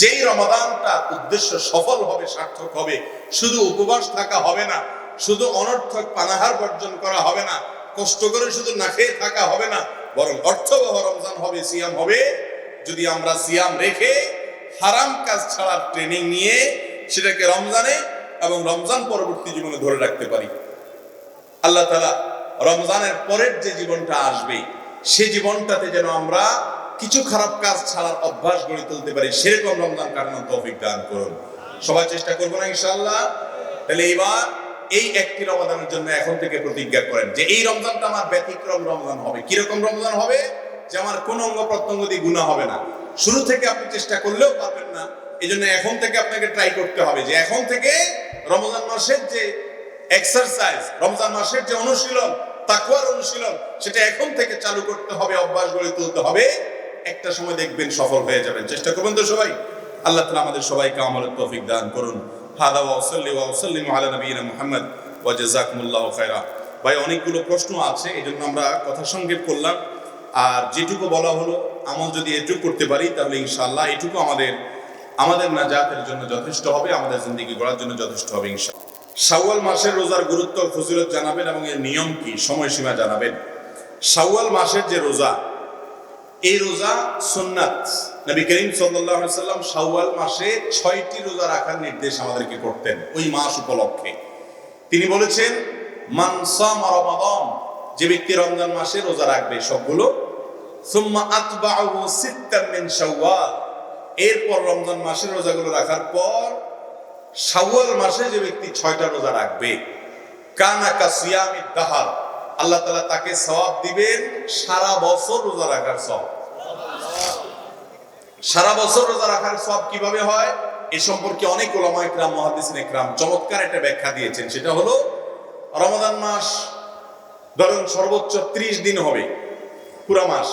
[SPEAKER 1] যেই রমাদানটার উদ্দেশ্য সফল হবে, সার্থক হবে, শুধু উপবাস থাকা হবে না, শুধু অনর্থক পানাহার বর্জন করা হবে না, কষ্ট করে শুধু না খেয়ে থাকা হবে না, বরং অর্থবহ রমজান হবে, সিয়াম হবে। যদি আমরা সিয়াম রেখে হারাম কাজ ছাড়ার ট্রেনিং নিয়ে সেটাকে রমজানে এবং রমজান পরবর্তী জীবনে ধরে রাখতে পারি, আল্লাহ তাআলা রমজানের পরের যে জীবনটা আসবে, সে জীবনটাতে যেন আমরা কিছু খারাপ কাজ ছাড়ার অভ্যাস গড়ে তুলতে পারি, সেরকম রমজান কাটানোর তৌফিক দান করুন। সবাই চেষ্টা করবো না ইনশাআল্লাহ? তাহলে এবার এই একটি রমজানের জন্য এখন থেকে প্রতিজ্ঞা করেন যে এই রমজানটা আমার ব্যতিক্রম রমজান হবে। কিরকম রমজান হবে? যে আমার কোন অঙ্গ প্রত্যঙ্গ দিয়ে গুনাহ হবে না। শুরু থেকে আপনি চেষ্টা করলেও পারবেন না, এই জন্য এখন থেকে আপনাকে ট্রাই করতে হবে যে এখন থেকে রমজান মাসের যে এক্সারসাইজ, রমজান মাসের যে অনুশীলন, তাকওয়ার অনুশীলন, সেটা এখন থেকে চালু করতে হবে, অভ্যাস গড়ে তুলতে হবে। একটা সময় দেখবেন সফল হয়ে যাবেন। চেষ্টা করবেন তো সবাই? আল্লাহ তাআলা আমাদের সবাইকে আমলের তৌফিক দান করুন। হাদা ওয়া সাল্লিমু আলা নবিয়িনা মুহাম্মদ ওয়া জাযাকুমুল্লাহু খায়রা। ভাই, অনেকগুলো প্রশ্ন আছে, এজন্য আমরা কথা সংক্ষেপ করলাম। আর যেটুকু বলা হলো, আমল যদি এটুকু করতে পারি তাহলে ইনশাআল্লাহ এটুকু আমাদের নাজাতের জন্য যথেষ্ট হবে, আমাদের জিন্দেগি গড়ার জন্য যথেষ্ট হবে ইনশাআল্লাহ। শাওয়াল মাসের রোজার গুরুত্ব ও ফজিলত জানাবেন এবং এর নিয়ম কি, সময়সীমা জানাবেন। শাওয়াল মাসের যে রোজা, এই রোজা সুন্নাত। নবী করিম সাল্লাল্লাহু আলাইহি ওয়াসাল্লাম শাওয়াল মাসে 6টি রোজা রাখার নির্দেশ আমাদেরকে করতেন ওই মাস উপলক্ষে। তিনি বলেছেন, মান সামা রমাদান, যে ব্যক্তি রমজান মাসে রোজা রাখবে সবগুলো, সুম্মা আতবাহু সিত্তাম মিন শাওয়াল, এরপর রমজান মাসের রোজাগুলো রাখার পর শাওয়াল মাসে যে ব্যক্তি 6টা রোজা রাখবে, কানা কাসিয়ামিদ দাহার, আল্লাহ তাআলা তাকে সওয়াব দিবেন সারা বছর রোজা রাখার সওয়াব। সারা বছর রোজা রাখার সওয়াব কিভাবে হয়, এই সম্পর্কে অনেক উলামা ইকরাম, মুহাদ্দিসিন ইকরাম চমৎকার একটা ব্যাখ্যা দিয়েছেন। সেটা হলো, রমাদান মাস ধরুন সর্বোচ্চ 30 দিন হবে পুরা মাস,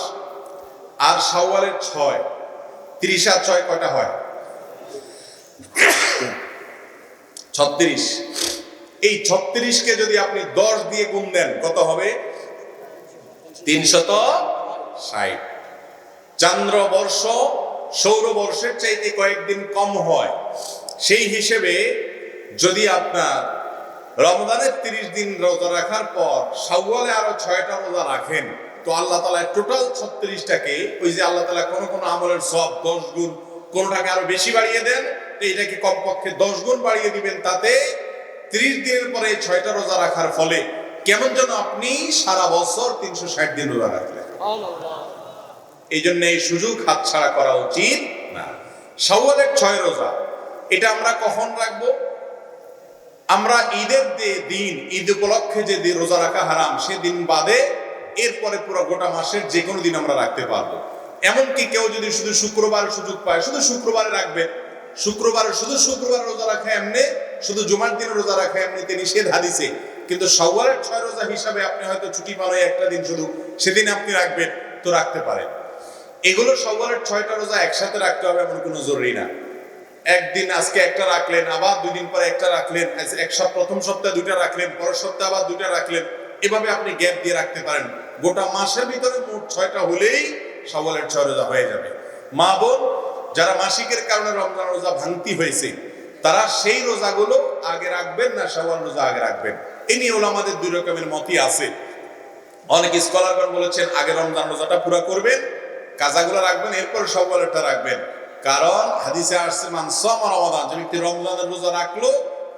[SPEAKER 1] আর শাওয়ালের 6, 30 আর 6 কয়টা হয়? 36। এই 36কে যদি আপনি 10 দিয়ে গুণ দেন কত হবে? 360। চান্দ্রবর্ষ সৌরবর্ষের চাইতে কয়েকদিন কম হয়। সেই হিসেবে যদি আপনার রমজানের 30 দিন রোজা রাখার পর শাওয়ালে আরো 6টা রোজা রাখেন, তো আল্লাহ তাআলা টোটাল 36টাকে, ওই যে আল্লাহ তাআলা কোন আমলের সওয়াব 10 গুণ, কোনটাকে আরো বেশি বাড়িয়ে দেন, তো এটাকে কমপক্ষে 10 গুণ বাড়িয়ে দিবেন। তাতে 30 দিনের পরে 6টা রোজা রাখার ফলে কেমন যেন আপনি সারা বছর 360 দিন রোজা রাখলেন। এই জন্য এই সুযোগ হাতছাড়া করা উচিত না। শাওয়ালের 6 রোজা, এটা আমরা কখন রাখবো? আমরা ঈদের দিন, ঈদ উপলক্ষে যে দিন রোজা রাখা হারাম, সেদিন বাদে এরপরে পুরো গোটা মাসের যে কোনো দিন আমরা রাখতে পারবো। এমনকি কেউ যদি শুধু শুক্রবার সুযোগ পায় শুধু শুক্রবারে রাখবেন, শুধু শুক্রবার রোজা রাখা এমনি, শুধু জুমার দিনে রোজা রাখা এমনিতে নিষেধ হাদিসে। কিন্তু শাওয়ালের 6 রোজা হিসাবে আপনি হয়তো ছুটি পান একটা দিন শুধু, সেদিন আপনি রাখবেন, তো রাখতে পারেন। এগুলো শাওয়ালের 6টা রোজা একসাথে রাখতে হবে এমন কোনো জরুরি না। একদিন আজকে একটা রাখলেন, আবার 2 দিন পরে একটা রাখলেন, প্রথম সপ্তাহে 2টা রাখলেন, পরের সপ্তাহে আবার 2টা রাখলেন, এভাবে আপনি গ্যাপ দিয়ে রাখতে পারেন। গোটা মাসের ভিতরে মোট 6টা হলেই শাওয়ালের 6 রোজা হয়ে যাবে। মা বোন যারা মাসিকের কারণে রমজান রোজা ভাঙতি হয়েছে, তারা সেই রোজাগুলো আগে রাখবেন না শাওয়াল রোজা আগে রাখবেন, এ নিয়ে ওলামাদের 2 রকমের মতই আছে। অনেক স্কলারগণ বলেছেন আগে রমজান রোজাটা পুরো করবেন, কাজাগুলো রাখবেন, এরপর শাওয়ালেরটা রাখবেন। কারণ হাদিসে আসছে মান সামা রমাদান, যে ব্যক্তি রমজানের রোজা রাখলো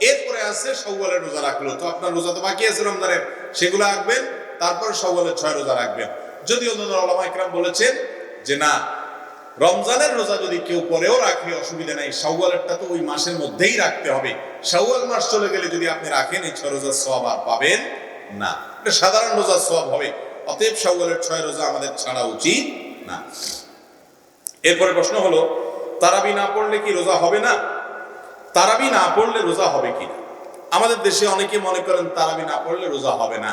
[SPEAKER 1] এরপরে আছে শাওয়ালের রোজা রাখলো, তো আপনার রোজা তো বাকি আছে রমজানের, সেগুলো রাখবেন, তারপর শাওয়ালের 6 রোজা রাখবেন। যদিও ওলামা ইকরাম বলেছেন যে না, রমজানের রোজা যদি কেউ পরেও রাখে অসুবিধা নাই, শাওয়ালেরটা তো ওই মাসের মধ্যেই রাখতে হবে। শাওয়াল মাস চলে গেলে যদি আপনি রাখেন এই 6 রোজার সওয়াব আর পাবেন না, এটা সাধারণ রোজার সওয়াব হবে। অতএব শাওয়ালের 6 রোজা আমাদের ছাড়া উচিত না। এরপরে প্রশ্ন হলো, তারাবি না পড়লে কি রোজা হবে না? তারাবি না পড়লে রোজা হবে কিনা? আমাদের দেশে অনেকে মনে করেন তারাবি না পড়লে রোজা হবে না।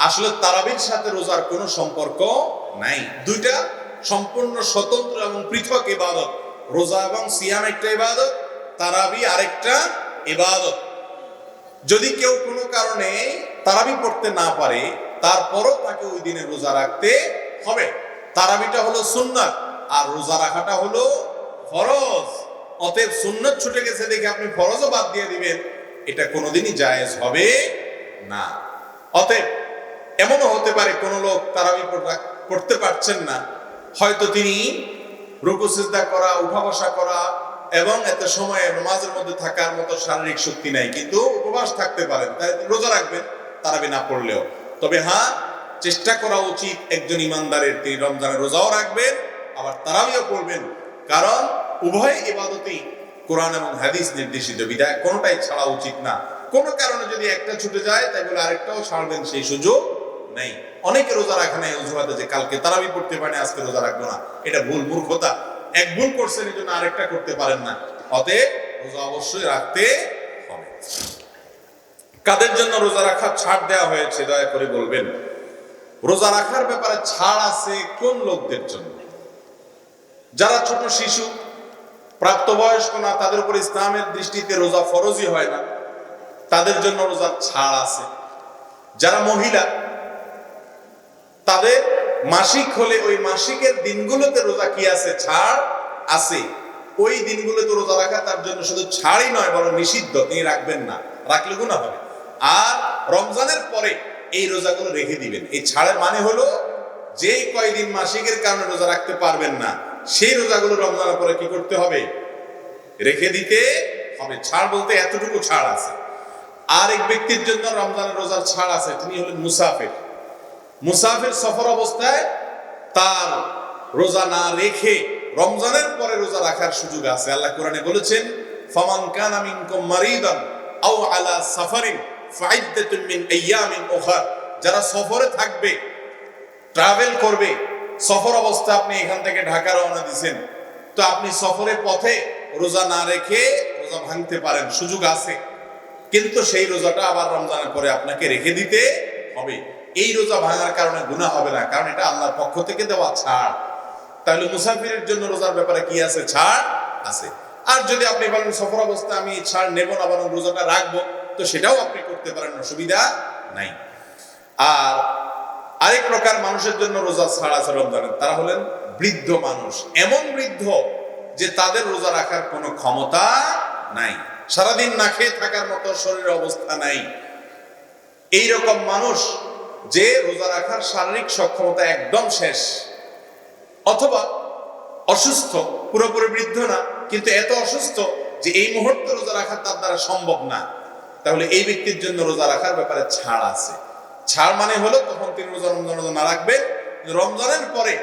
[SPEAKER 1] আসলে তারাবির সাথে রোজার কোনো সম্পর্ক নাই। দুইটা সম্পূর্ণ স্বতন্ত্র এবং পৃথক ইবাদত। রোজা এবং সিয়াম একটা ইবাদত, তারাবি আরেকটা ইবাদত। যদি কেউ কোনো কারণে তারাবি পড়তে না পারে, তারপরও তাকে ওই দিনে রোজা রাখতে হবে। তারাবিটা হলো সুন্নাত আর রোজা রাখাটা হলো ফরজ। অতএব সুন্নাত ছুটে গেছে দেখে আপনি ফরজও বাদ দিয়ে দিবেন, এটা কোনোদিনই জায়েজ হবে না। অতএব এমনও হতে পারে কোন লোক তারাবি পড়তে পারছেন না, হয়তো তিনি রুকু সিজদা করা, উঠা বসা করা এবং এত সময় নামাজের মধ্যে থাকার মতো শারীরিক শক্তি নাই, কিন্তু উপবাস থাকতে পারেন, তাই রোজা রাখবেন তারাবি না পড়লেও। তবে হ্যাঁ, চেষ্টা করা উচিত একজন ইমানদারের, তিনি রমজানের রোজাও রাখবেন আবার তারাবিও পড়বেন। কারণ উভয় ইবাদতই কোরআন এবং হাদিস নির্দেশিত, বিধায় কোনোটাই ছাড়া উচিত না। কোনো কারণে যদি একটা ছুটে যায় তাই বলে আরেকটাও ছাড়বেন সেই সুযোগ নেই। অনেকে রোজা রাখে না এই অজুহাতে যে কালকে তারাবি পড়তে পারে আজকে রোজা রাখবো না, এটা ভুল, মূর্খতা। এক ভুল করছেন এই জন্য আরেকটা করতে পারেন না, অতএব রোজা অবশ্যই রাখতে হবে। কাদের জন্য রোজা রাখা ছাড় দেওয়া হয়েছে দয়া করে বলবেন? রোজা রাখার ব্যাপারে ছাড় আছে কোন লোকদের জন্য? যারা ছোট শিশু, প্রাপ্তবয়স্ক না, তাদের উপর ইসলামের দৃষ্টিতে রোজা ফরজই হয় না, তাদের জন্য রোজার ছাড় আছে। যারা মহিলা, তাদের মাসিক হলে ওই মাসিকের দিনগুলোতে রোজা কি আছে? ছাড় আছে। ওই দিনগুলোতে রোজা রাখা তার জন্য শুধু ছাড়ই নয়, বরং নিষিদ্ধ, তিনি রাখবেন না, রাখলে গুনাহ হবে। আর রমজানের পরে এই রোজাগুলো রেখে দিবেন। এই ছাড়ের মানে হলো যে কয়দিন মাসিকের কারণে রোজা রাখতে পারবেন না, সেই রোজাগুলো রমজানের পরে কি করতে হবে? রেখে দিতে হবে। ছাড় বলতে এতটুকু ছাড় আছে। আর এক ব্যক্তির জন্য রমজানের রোজার ছাড় আছে, তিনি হলেন মুসাফির। মুসাফির সফর অবস্থায় তার রোজা না রেখে রমজানের পরে রোজা রাখার সুযোগ আছে। আল্লাহ কোরআনে বলেছেন, ফামান কানা মিনকুম মারিদান আও আলা সাফারিন ফাইদ্দাতুম মিন আইয়ামিন উখরা। যারা সফরে থাকবে, ট্রাভেল করবে, সফর অবস্থা আপনি এখান থেকে ঢাকা রওনা দিবেন, তো আপনি সফরের পথে রোজা না রেখে রোজা ভাঙতে পারেন, সুযোগ আছে। কিন্তু সেই রোজাটা আবার রমজানের পরে আপনাকে রেখে দিতে হবে। এই রোজা ভাঙার কারণে গুনাহ হবে না, কারণ এটা আল্লাহর পক্ষ থেকে দেওয়া ছাড়। তাহলে মুসাফিরের জন্য রোজার ব্যাপারে কি আছে? ছাড় আছে। আর যদি আপনি বলেন সফর অবস্থায় আমি ছাড় নেব না, বরং রোজাটা রাখবো, তো সেটাও আপনি করতে পারেন, অসুবিধা নাই। আর আরেক প্রকার মানুষের জন্য রোজা ছাড় আছে রমজানের, তারা হলেন বৃদ্ধ মানুষ। এমন বৃদ্ধ যে তাদের রোজা রাখার কোনো ক্ষমতা নাই, সারাদিন না খেয়ে থাকার মতো শরীরের অবস্থা নাই। এইরকম মানুষ যে রোজা রাখার শারীরিক সক্ষমতা একদম শেষ, অথবা অসুস্থ, পুরোপুরি বৃদ্ধ না কিন্তু এত অসুস্থ যে এই মুহূর্তে রোজা রাখা তার দ্বারা সম্ভব না, তাহলে এই ব্যক্তির জন্য রোজা রাখার ব্যাপারে ছাড় আছে। ছাড় মানে হলো তখন তিনি রোজা না রাখবেন, রমজানের পরে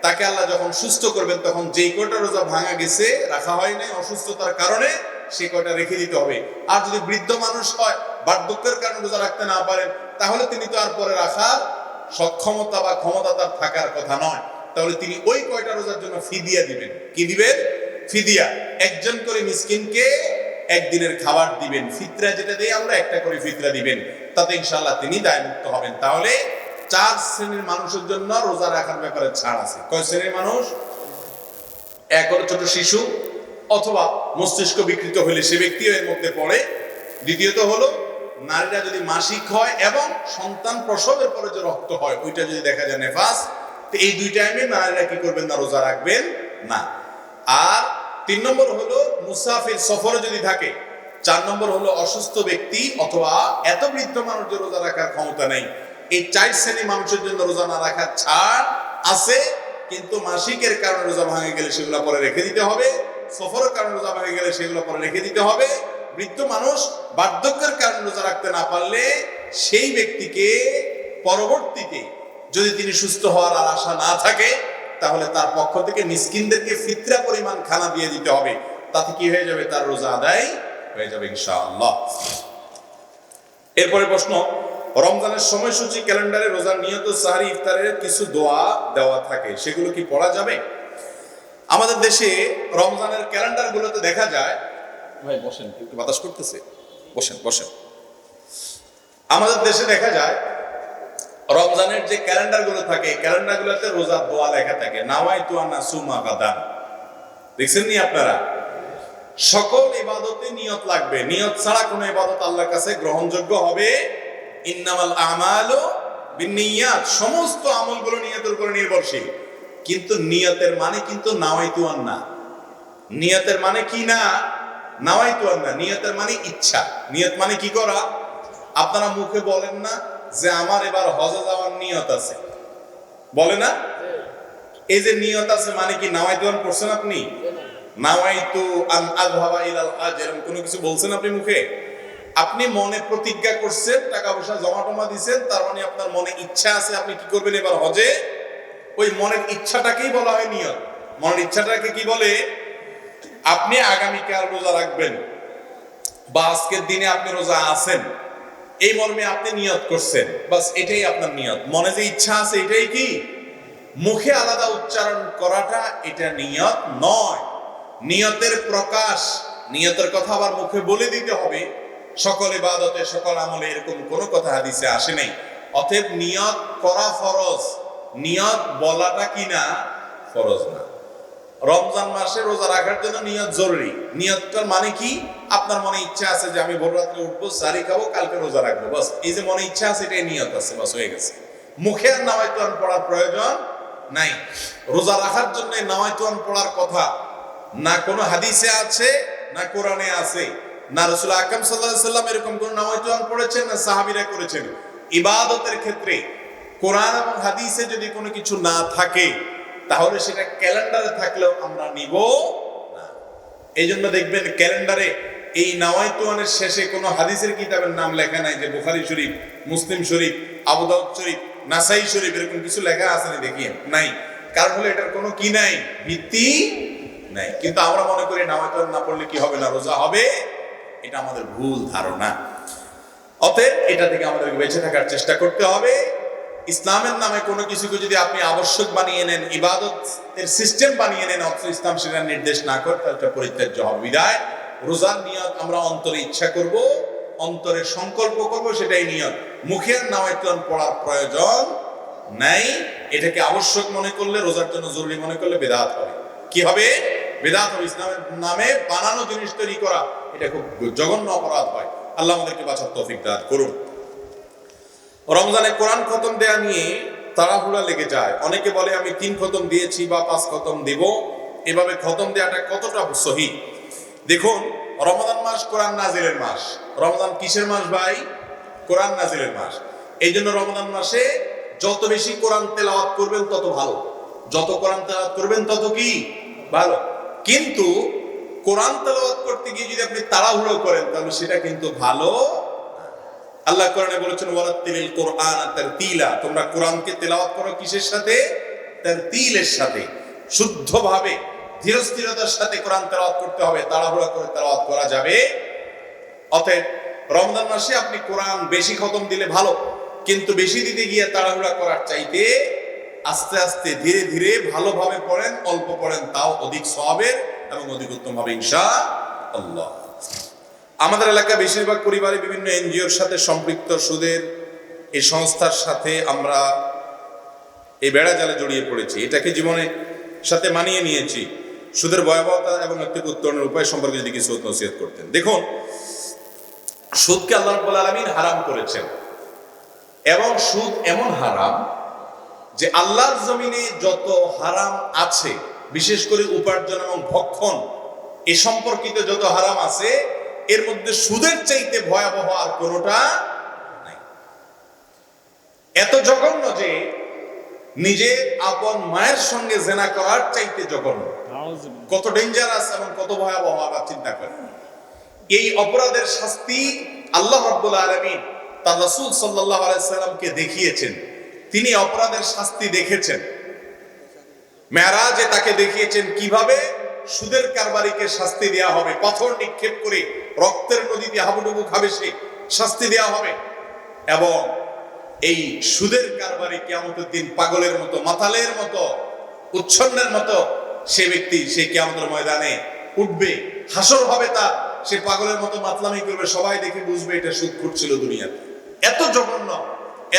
[SPEAKER 1] তাকে আল্লাহ যখন সুস্থ করবেন তখন যেই কয়টা রোজা ভাঙা গেছে, রাখা হয় নাই অসুস্থতার কারণে, সে কয়টা রেখে দিতে হবে। আর যদি বৃদ্ধ মানুষ হয়, বার্ধক্যের কারণে রোজা রাখতে না পারেন, তাহলে তিনি তো আর পরে রাখার সক্ষমতা বা ক্ষমতা তার থাকার কথা নয়। তাহলে তিনি ওই কয়টা রোজার জন্য ফিদিয়া দিবেন। কি দিবেন? ফিদিয়া। একজন করে মিসকিনকে একদিনের খাবার দিবেন। ফিতরা যেটা দেই আমরা, একটা করে ফিতরা দিবেন, তাতে ইনশাআল্লাহ তিনি দায়মুক্ত হবেন। তাহলে 4 শ্রেণীর মানুষের জন্য রোজা রাখার ব্যাপারে ছাড় আছে। কয় শ্রেণীর মানুষ? এক হলো ছোট শিশু অথবা মস্তিষ্ক বিকৃত হলে সে ব্যক্তিও এর মধ্যে পড়ে। দ্বিতীয়ত হলো নারীরা যদি মাসিক হয় এবং সন্তান প্রসবের পরে যে রক্ত হয় ওইটা যদি দেখা যায় নেফাস, তো এই দুই টাইমে নারীরা কি করবেন না? রোজা রাখবেন না। আর 3 নম্বর হলো মুসাফির, সফরে যদি থাকে। 4 নম্বর হলো অসুস্থ ব্যক্তি অথবা এত বৃদ্ধ মানুষ যে রোজা রাখার ক্ষমতা নেই। এই 4 শ্রেণীর মানুষের জন্য রোজা না রাখার ছাড় আছে, কিন্তু মাসিকের কারণে রোজা ভাঙে গেলে সেগুলো পরে রেখে দিতে হবে। সফরের কারণে রোজা ভাঙে গেলে সেগুলো পরে রেখে দিতে হবে। বৃদ্ধ মানুষ বার্ধক্যের কারণে রোজা রাখতে না পারলে সেই ব্যক্তিকে পরবর্তীতে যদি তিনি সুস্থ হওয়ার আর আশা না থাকে, তাহলে তার পক্ষ থেকে মিসকিনদেরকে ফিতরা পরিমাণ খানা দিয়ে দিতে হবে। তাতে কি হয়ে যাবে? তার রোজা আদায় হয়ে যাবে ইনশাআল্লাহ। এরপরে প্রশ্ন, রমজানের সময়সূচি ক্যালেন্ডারে রোজার নিয়ত, সাহরি, ইফতারের কিছু দোয়া দেওয়া থাকে, সেগুলো কি পড়া যাবে? আমাদের দেশে রমজানের ক্যালেন্ডার গুলোতে দেখা যায়, ভাই বসেন, একটু বাতাস করতেছে, বসেন বসেন। আমাদের দেশে দেখা যায় রমজানের যে ক্যালেন্ডার গুলো থাকে, ক্যালেন্ডার গুলোতে রোজার দোয়া লেখা থাকে, নাওয়াইতু আন আসুমা গাদান। দেখছেন নি আপনারা? সকল ইবাদতে নিয়ত লাগবে। নিয়ত ছাড়া কোনো ইবাদত আল্লাহর কাছে গ্রহণযোগ্য হবে। ইন্নামাল আমালু বিন্নিয়াত, সমস্ত আমলগুলো নিয়তের উপর নির্ভরশীল। কিন্তু নিয়তের মানে কিন্তু নাওয়াইতু আন না। নিয়তের মানে কি না? নাওয়াইতু আন না। নিয়তের মানে ইচ্ছা। নিয়ত মানে কি করা? আপনারা মুখে বলেন না যে আমার এবার হজে যাওয়ার নিয়ত আছে, বলে না? এই যে নিয়ত আছে মানে কি নাওয়াইতু আন করছেন আপনি? নাওয়াইতু আন আযহাবা ইলাল হজ, এরকম কোনো কিছু বলছেন আপনি মুখে? আপনি মনে প্রতিজ্ঞা করছেন, টাকা পয়সা জমা টমা দিচ্ছেন, তার মানে আপনার মনে ইচ্ছা আছে আপনি কি করবেন এবার হজে। ওই মনের ইচ্ছাটাকেই বলা হয় নিয়ত। মনের ইচ্ছাটাকে কি বলে? আপনি আগামীকাল রোজা রাখবেন বা আজকের দিনে আপনি রোজা আছেন, এই মর্মে আপনি নিয়ত করছেন, বাস এটাই আপনার নিয়ত। মনে যে ইচ্ছা আছে এটাই কি? মুখে আলাদা উচ্চারণ করাটা এটা নিয়ত নয়। নিয়তের প্রকাশ, নিয়তের কথা আবার মুখে বলে দিতে হবে। সকল ইবাদতে সকল আমলে এরকম কোনো কথা হাদিসে আসে নাই। অতএব নিয়ত করা ফরজ, নিয়ত বলাটা কি না? ফরজ না। রমজান মাসে রোজা রাখার জন্য নিয়ত জরুরি। নিয়তটার মানে কি? আপনার মনে ইচ্ছা আছে যে আমি ভোর রাত্রে উঠবো, সারি খাবো, কালকে রোজা রাখবো, বাস এই যে মনে ইচ্ছা আছে এটাই নিয়ত আছে, বাস হয়ে গেছে। মুখে আর নাওয়াইতুয়ান পড়ার প্রয়োজন নাই। রোজা রাখার জন্য নাওয়াইতুয়ান পড়ার কথা না কোনো হাদিসে আছে, না কোরআনে আছে, না রাসূল আকরাম সাল্লাল্লাহু আলাইহি সাল্লাম এরকম কোন নাওয়াইতুয়ান পড়েছেন, না সাহাবীরা করেছেন। ইবাদতের ক্ষেত্রে কোরআন এবং হাদিসে যদি কোনো কিছু না থাকে তাহলে সেটা ক্যালেন্ডারে থাকলেও আমরা নিব না। এই জন্য দেখবেন ক্যালেন্ডারে এই নাওয়াইতুয়ানের শেষে কোনো হাদিসের কিতাবের নাম লেখা নাই যে বুখারী শরীফ, মুসলিম শরীফ, আবু দাউদ শরীফ, নাসাই শরীফ, এরকম কিছু লেখা আছে না? দেখিয়ে নাই। কারণ হলো এটার কোনো কি নাই, ভিত্তি নাই। কিন্তু আমরা মনে করি নাওয়াইতুয়ান না পড়লে কি হবে না, রোজা হবে। এটা আমাদের ভুল ধারণা। অতএব এটা থেকে আমাদেরকে বেঁচে থাকার চেষ্টা করতে হবে। ইসলামের নামে কোনো কিছুকে যদি আপনি আবশ্যক বানিয়ে নেন, ইবাদতের সিস্টেম বানিয়ে নেন, অথচ ইসলাম সেটা নির্দেশ না করে, তাহলে এটা পরিত্যাজ্য হবে। বিদায় রোজার নিয়ত আমরা অন্তরে ইচ্ছা করব, অন্তরে সংকল্প করব, সেটাই নিয়ত। মুখের নাওয়াইতুয়ান পড়ার প্রয়োজন নাই। এটাকে আবশ্যক মনে করলে, রোজার জন্য জরুরি মনে করলে বেদাত হবে। কি হবে? বেদাত হবে। ইসলামের নামে বানানো জিনিস তৈরি করা এটা খুব জঘন্য অপরাধ হয়। আল্লাহ আমাদেরকে বাঁচার তৌফিক দান করুন। রমজানে কোরআন খতম দেয়া নিয়ে তাড়াহুড়া লেগে যায়। অনেকে বলে আমি 3 খতম দিয়েছি বা 5 খতম দেব। এভাবে খতম দেওয়াটা কতটা সহি? দেখুন, রমজান মাস কোরআন নাজিলের মাস। রমজান কিসের মাস ভাই? কোরআন নাজিলের মাস। এই জন্য রমজান মাসে যত বেশি কোরআন তেলাওয়াত করবেন তত ভালো। যত কোরআন তেলাওয়াত করবেন তত কি ভালো। কিন্তু কোরআন তেলাওয়াত করতে গিয়ে যদি আপনি তাড়াহুড়ো করেন তাহলে সেটা কিন্তু ভালো। আল্লাহ কোরআনে বলেছেন ওয়ারাত্তিলিল কোরআন তারতিলা, তোমরা কোরআনকে তেলাওয়াত করো কিসের সাথে? তারতিলের সাথে। শুদ্ধভাবে ধীরস্থিরতার সাথে কোরআন তেলাওয়াত করতে হবে, তাড়াহুড়া করে তেলাওয়াত করা যাবে। অতএব রমজান মাসে আপনি কোরআন বেশি খতম দিলে ভালো, কিন্তু বেশি দিতে গিয়ে তাড়াহুড়া করার চাইতে আস্তে আস্তে ধীরে ধীরে ভালোভাবে পড়েন, অল্প পড়েন, তাও অধিক সওয়াবের এবং অধিক উত্তম হবে ইনশাআল্লাহ। আমাদের এলাকা বেশিরভাগ পরিবারে বিভিন্ন এনজিওর সাথে সম্পৃক্ত, সুদের এই সংস্থার সাথে আমরা এই বেড়া জালে জড়িয়ে পড়েছি। এটাকে জীবনের সাথে মানিয়ে নিয়েছি। সুদের ভয়াবহতা এবং এর থেকে উত্তরণের উপায় সম্পর্কে যদি কিছু নসিহত করতেন। দেখুন, সুদকে আল্লাহ রাব্বুল আলামিন হারাম করেছেন এবং সুদ এমন হারাম যে আল্লাহর জমিনে যত হারাম আছে, বিশেষ করে উপার্জন এবং ভক্ষণ এ সম্পর্কিত যত হারাম আছে, এর মধ্যে সুদের চাইতে ভয়াবহ আর কোনোটা নাই। এত জঘন্য যে নিজের আপন মায়ের সঙ্গে জেনা করার চাইতে জঘন্য। কত ডেঞ্জারাস এবং কত ভয়াবহ আবার চিন্তা করেন। এই অপরাধের শাস্তি আল্লাহ রাব্বুল আলামিন তার রাসূল সাল্লাল্লাহু আলাইহি সাল্লামকে দেখিয়েছেন। তিনি অপরাধের শাস্তি দেখেছেন। মেরাজে তাকে দেখিয়েছেন কিভাবে সুদের কারবারিকে শাস্তি দেয়া হবে, পাথর নিক্ষেপ করে রক্তের নদীতে হাবুডুবু খাবে সে, শাস্তি দেয়া হবে। এবং এই সুদের কারবারি কিয়ামতের দিন পাগলের মতো, মাতালের মতো, উচ্ছন্নের মতো সে ব্যক্তি সে কিয়ামতের ময়দানে উঠবে, হাসর হবে তার, সে পাগলের মতো মাতলামি করবে, সবাই দেখে বুঝবে এটা সুদখোর ছিল দুনিয়াতে। এত জঘন্য,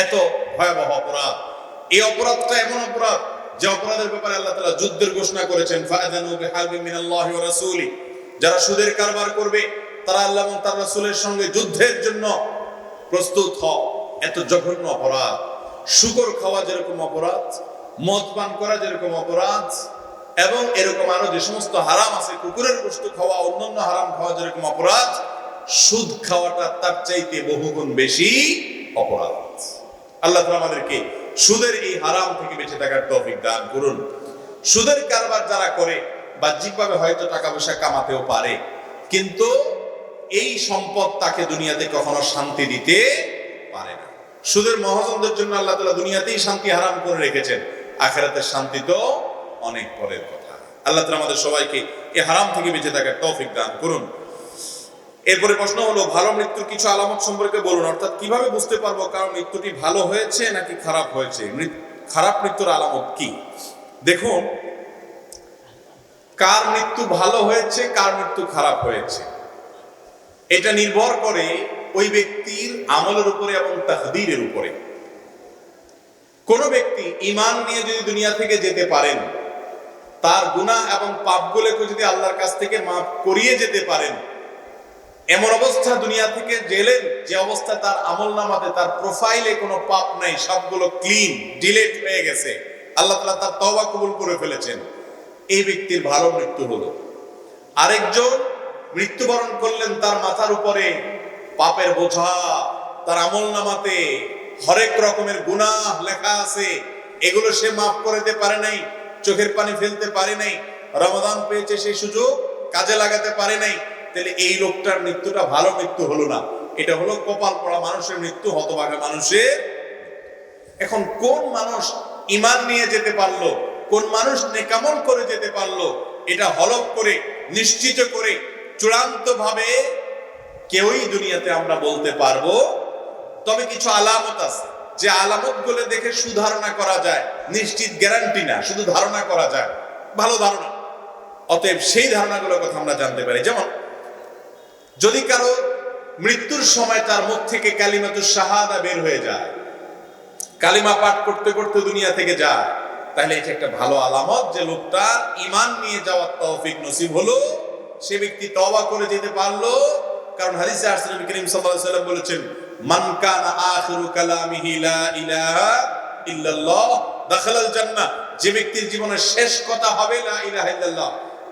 [SPEAKER 1] এত ভয়াবহ অপরাধ। এই অপরাধটা এমন অপরাধ যে অপরাধের ব্যাপারে আল্লাহ তাআলা যুদ্ধের ঘোষণা করেছেন, ফাআযানু বিহারবিন মিনাল্লাহি ওয়া রাসূলি। যারা সুদের কারবার করবে তারা আল্লাহ এবং তার রাসূলের সঙ্গে যুদ্ধের জন্য প্রস্তুত হও। এত জঘন্য অপরাধ। শুকর খাওয়া যেরকম অপরাধ, মদ পান করা যেরকম অপরাধ, এবং এরকম আরো যে সমস্ত হারাম আছে, কুকুরের গোশত খাওয়া, অন্যান্য হারাম খাওয়া যেরকম অপরাধ, সুদ খাওয়াটা তার চাইতে বহুগুণ বেশি অপরাধ। আল্লাহ তাআলা আমাদেরকে সুদের এই হারাম থেকে বেঁচে থাকার তৌফিক দান করুন। সুদের কারবার যারা করে বাহ্যিকভাবে হয়তো টাকা পয়সা কামাতেও পারে, কিন্তু এই সম্পদ তাকে দুনিয়াতে কখনো শান্তি দিতে পারে না। সুদের মহাজনদের জন্য আল্লাহ তাআলা দুনিয়াতেই শান্তি হারাম করে রেখেছেন, আখিরাতের শান্তি তো অনেক পরের কথা। আল্লাহ তাআলা আমাদের সবাইকে এই হারাম থেকে বেঁচে থাকার তৌফিক দান করুন। এরপরে প্রশ্ন হলো, ভালো মৃত্যুর কিছু আলামত সম্পর্কে বলুন। অর্থাৎ কিভাবে বুঝতে পারবো কারণ মৃত্যুটি ভালো হয়েছে নাকি খারাপ হয়েছে, খারাপ মৃত্যুর আলামত কি? দেখুন, কার মৃত্যু ভালো হয়েছে, কার মৃত্যু খারাপ হয়েছে, এটা নির্ভর করে ওই ব্যক্তির আমলের উপরে এবং তাকদীরের উপরে। কোন ব্যক্তি ঈমান নিয়ে যদি দুনিয়া থেকে যেতে পারেন, তার গুনাহ এবং পাপগুলোকে যদি আল্লাহর কাছ থেকে মাফ করিয়ে যেতে পারেন, এমন অবস্থা দুনিয়া থেকে গেলেন যে অবস্থা তার আমলনামাতে, তার প্রোফাইলে কোনো পাপ নাই, সবগুলো ক্লিন, ডিলিট হয়ে গেছে, আল্লাহ তাআলা তার তওবা কবুল করে ফেলেছেন, এই ব্যক্তির ভালো মৃত্যু হলো। আরেকজন মৃত্যুবরণ করলেন, তার মাথার উপরে পাপের বোঝা, তার আমলনামাতে হরেক রকমের গুনাহ লেখা আছে, এগুলো সে মাফ করতে পারে নাই, চোখের পানি ফেলতে পারে নাই, রমাদান পেয়েছে সেই সুযোগ কাজে লাগাতে পারে নাই, তাহলে এই লোকটার মৃত্যুটা ভালো মৃত্যু হলো না, এটা হলো কপাল পড়া মানুষের মৃত্যু, হতভাগা মানুষের। এখন কোন মানুষ ঈমান নিয়ে যেতে পারলো, কোন মানুষ নেকামল করে যেতে পারলো, এটা হলফ করে, নিশ্চিত করে, চূড়ান্ত ভাবে কেউই দুনিয়াতে আমরা বলতে পারবো। তবে কিছু আলামত আছে, যে আলামত গুলো দেখে সুধারণা করা যায়, নিশ্চিত গ্যারান্টি না, শুধু ধারণা করা যায়, ভালো ধারণা। অতএব সেই ধারণাগুলোর কথা আমরা জানতে পারি। যেমন, যদি কারো মৃত্যুর সময় তার মুখ থেকে কালিমাতুশ শাহাদা বের হয়ে যায়, কালিমা পাঠ করতে করতে দুনিয়া থেকে যায়, তাহলে এটা একটা ভালো আলামত যে লোকটার ঈমান নিয়ে যাওয়ার তৌফিক নসিব হলো, সে ব্যক্তি তওবা করে যেতে পারলো। কারণ হাদিসে আসছে, নবী করিম সাল্লাল্লাহু আলাইহি ওয়াসাল্লাম বলেছেন, মান কানা আখিরু কালামিহি লা ইলাহা ইল্লাল্লাহ দাখালাল জান্নাহ। যে ব্যক্তির জীবনের শেষ কথা হবে লা ইলাহা ইল্লাল্লাহ,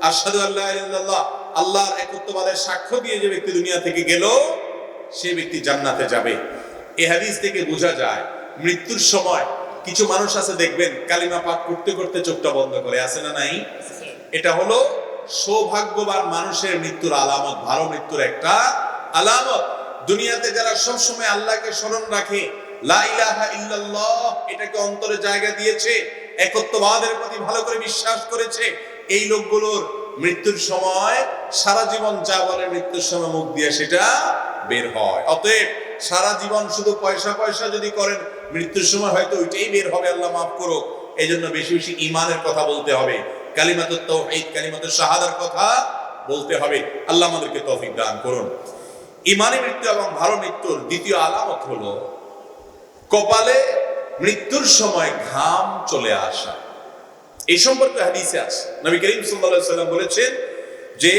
[SPEAKER 1] আশহাদু আল্লা ইলাহা ইল্লাল্লাহ, আল্লাহর একত্ববাদের সাক্ষ্য দিয়ে যে ব্যক্তি দুনিয়া থেকে গেল, সে ব্যক্তি জান্নাতে যাবে। এই হাদিস থেকে বোঝা যায় মৃত্যুর সময় কিছু মানুষ আছে, দেখবেন কালিমা পাঠ করতে করতে চোখটা বন্ধ করে, আছে না নাই? এটা হলো সৌভাগ্যবান মানুষের মৃত্যুর আলামত, ভালো মৃত্যুর একটা আলামত। দুনিয়াতে যারা সব সময় আল্লাহকে স্মরণ রাখে, লা ইলাহা ইল্লাল্লাহ এটাকে অন্তরে জায়গা দিয়েছে, একত্ববাদের প্রতি ভালো করে বিশ্বাস করেছে, এই লোকগুলোর মৃত্যুর সময় সারা জীবন যা বলে মৃত্যুর সময় মুখ দিয়ে সেটা বের হয়। অতএব সারা জীবন শুধু পয়সা পয়সা যদি করেন, মৃত্যুর সময় হয়তো ওইটাই বের হবে, আল্লাহ মাফ করুক। এই জন্য বেশি বেশি ইমানের কথা বলতে হবে, কালিমাতুত তাওহীদ, কালিমাতুশ শাহাদার কথা বলতে হবে। আল্লাহ আমাদেরকে তৌফিক দান করুন। ইমানি মৃত্যু এবং ভালো মৃত্যুর দ্বিতীয় আলামত হলো কপালে মৃত্যুর সময় ঘাম চলে আসা। এই সম্পর্কে হাদিসে আছে, নবী করিম সাল্লাল্লাহু আলাইহি ওয়াসাল্লাম বলেছেন যে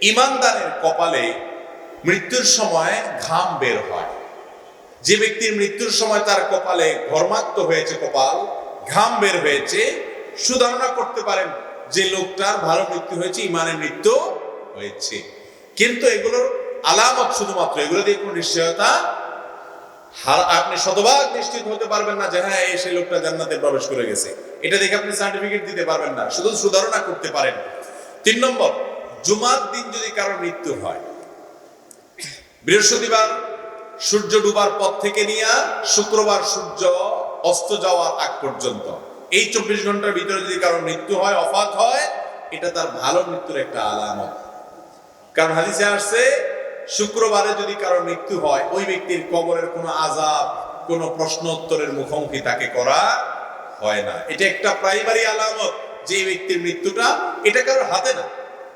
[SPEAKER 1] ঈমানদারের কপালে মৃত্যুর সময় ঘাম বের হয়। যে ব্যক্তির মৃত্যুর সময় তার কপালে ঘর্মাক্ত হয়েছে, কপাল ঘাম বের হয়েছে, সুধারণা করতে পারেন যে লোকটার ভালো মৃত্যু হয়েছে, ইমানের মৃত্যু হয়েছে। কিন্তু এগুলোর আলামত শুধুমাত্র, এগুলো দিয়ে কোনো নিশ্চয়তা আপনি শতভাগ নিশ্চিত হতে পারবেন না যে হ্যাঁ সেই লোকটা জান্নাতে প্রবেশ করে গেছে। এটা দেখে আপনি সার্টিফিকেট দিতে পারবেন না, শুধু সুধারণা করতে পারেন। 3 নম্বর, জুমার দিন যদি কারো মৃত্যু হয়, বৃহস্পতিবার সূর্য ডুবার পর থেকে নিয়ে শুক্রবার সূর্য অস্ত যাওয়ার আগ পর্যন্ত এই 24 ঘন্টার ভিতরে যদি কারো মৃত্যু হয়, ওফাত হয়, এটা তার ভালো মৃত্যুর একটা আলামত। কারণ হাদিসে আসছে শুক্রবারে যদি কারো মৃত্যু হয়, ওই ব্যক্তির কবরের কোনো আযাব, কোনো প্রশ্ন উত্তরের মুখোমুখি তাকে করা হয় না। এটা একটা প্রাইমারি আলামত যে এই ব্যক্তির মৃত্যুটা, এটা কারোর হাতে না,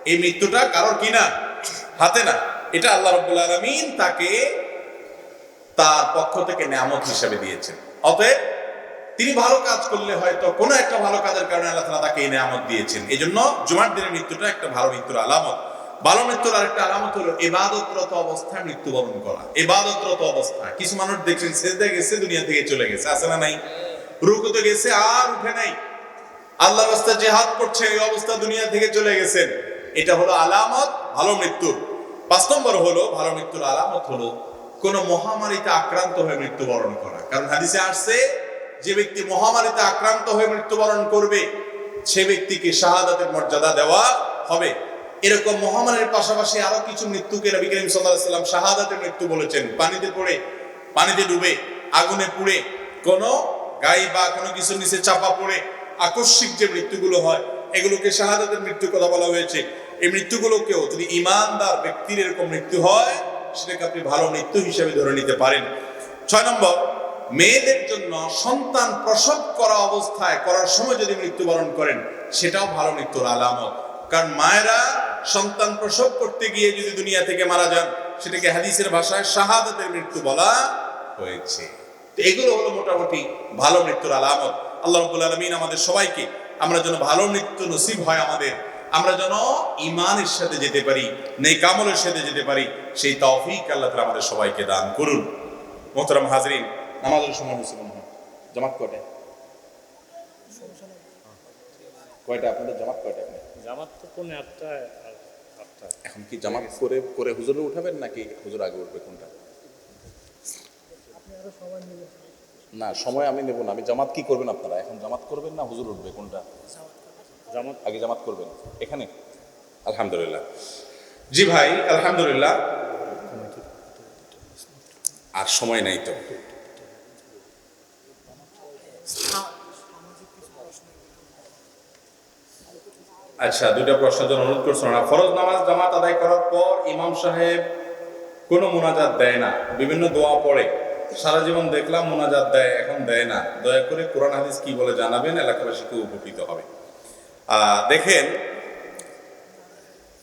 [SPEAKER 1] এই মৃত্যুটা কারোর কি না, হাতে না, এটা আল্লাহ রাব্বুল আলামিন তাকে তার পক্ষ থেকে নিয়ামত হিসেবে দিয়েছেন। অতএব তিনি ভালো কাজ করলে হয়তো কোনো একটা ভালো কাজের কারণে আল্লাহ তাআলা তাকে এই নিয়ামত দিয়েছেন। এই জন্য জুমার দিনের মৃত্যুটা একটা ভালো মৃত্যুর আলামত। ভালো মৃত্যুর আরেকটা আলামত হলো ইবাদতরত অবস্থায় মৃত্যুবরণ করা। ইবাদতরত অবস্থায় কিছু মানুষ দেখছেন সিজদায় গেছে, দুনিয়া থেকে চলে গেছে, আছে না নাই? রুকুতে গেছে আর উঠে নাই, আল্লাহর রাস্তায় জিহাদ করছে, এই অবস্থা দুনিয়া থেকে চলে গেছেন। এটা হলো আলামত ভালো মৃত্যুর। 5 নম্বর হলো ভালো মৃত্যুর আলামত হলো কোন মহামারীতে আক্রান্ত হয়ে মৃত্যুবরণ করা। কারণ হাদিসে আসছে যে ব্যক্তি মহামারীতে আক্রান্ত হয়ে মৃত্যুবরণ করবে সে ব্যক্তিকে শাহাদাতের মর্যাদা দেওয়া হবে। এরকম মহামারীর পাশাপাশি আরো কিছু মৃত্যুকে নবী করিম সাল্লাল্লাহু আলাইহি ওয়াসাল্লাম শাহাদাতের মৃত্যু বলেছেন। পানিতে পড়ে, পানিতে ডুবে, আগুনে পুড়ে, কোন গায়ে বা কোনো কিছুর নিচে চাপা পড়ে আকস্মিক যে মৃত্যুগুলো হয়, এগুলোকে শাহাদাতের মৃত্যুর কথা বলা হয়েছে। এই মৃত্যুগুলোকেও যদি ঈমানদার ব্যক্তির এরকম মৃত্যু হয়, সেটাকে আপনি ভালো মৃত্যু হিসেবে ধরে নিতে পারেন। 6 নম্বর, মেয়েদের জন্য সন্তান প্রসব করা অবস্থায় করার সময় যদি মৃত্যুবরণ করেন, সেটাও ভালো মৃত্যুর আলামত। কারণ মায়েরা সন্তান প্রসব করতে গিয়ে যদি দুনিয়া থেকে মারা যান, সেটাকে হাদিসের ভাষায় শাহাদাতের মৃত্যু বলা হয়েছে। তো এগুলো হলো মোটামুটি ভালো মৃত্যুর আলামত। আল্লাহ রাব্বুল আলামিন আমাদের সবাইকে, আমরা যেন ভালো মৃত্যু নসিব হয় আমাদের, আমরা যেন ঈমানের সাথে যেতে পারি, নেক আমলের সাথে যেতে পারি, সেই তৌফিক আল্লাহ তাআলা আমাদের সবাইকে দান করুন। মোহতারাম হাজরিন, নামাজের সময় হয়েছে মনে হয়। জামাত কয়টা? কয়টা আপনাদের জামাত কয়টা?
[SPEAKER 2] জামাত তো 8টায় আর 8টায়।
[SPEAKER 1] এখন কি জামাত করে করে হুজুরে উঠাবেন নাকি হুজুর আগে উঠবে, কোনটা? না, সময় আমি নেব না। আমি জামাত কি করবেন আপনারা? এখন জামাত করবেন না হুজুর উঠবে, কোনটা?
[SPEAKER 2] জামাত
[SPEAKER 1] আগে জামাত করবেন এখানে। আলহামদুলিল্লাহ। জি ভাই, আলহামদুলিল্লাহ। আর সময় নাই তো। আচ্ছা, 2টা প্রশ্নের জন্য অনুরোধ করছেন। ফরজ নামাজ জামাত আদায় করার পর ইমাম সাহেব কোনো মুনাজাত দেয় না, বিভিন্ন দোয়া পড়ে। সারা জীবন দেখলাম মুনাজাত দেয়, এখন দেয় না। দয়া করে কোরআন হাদিস কি বলে জানাবেন, এলাকাবাসীকে উপকৃত হবে। দেখেন,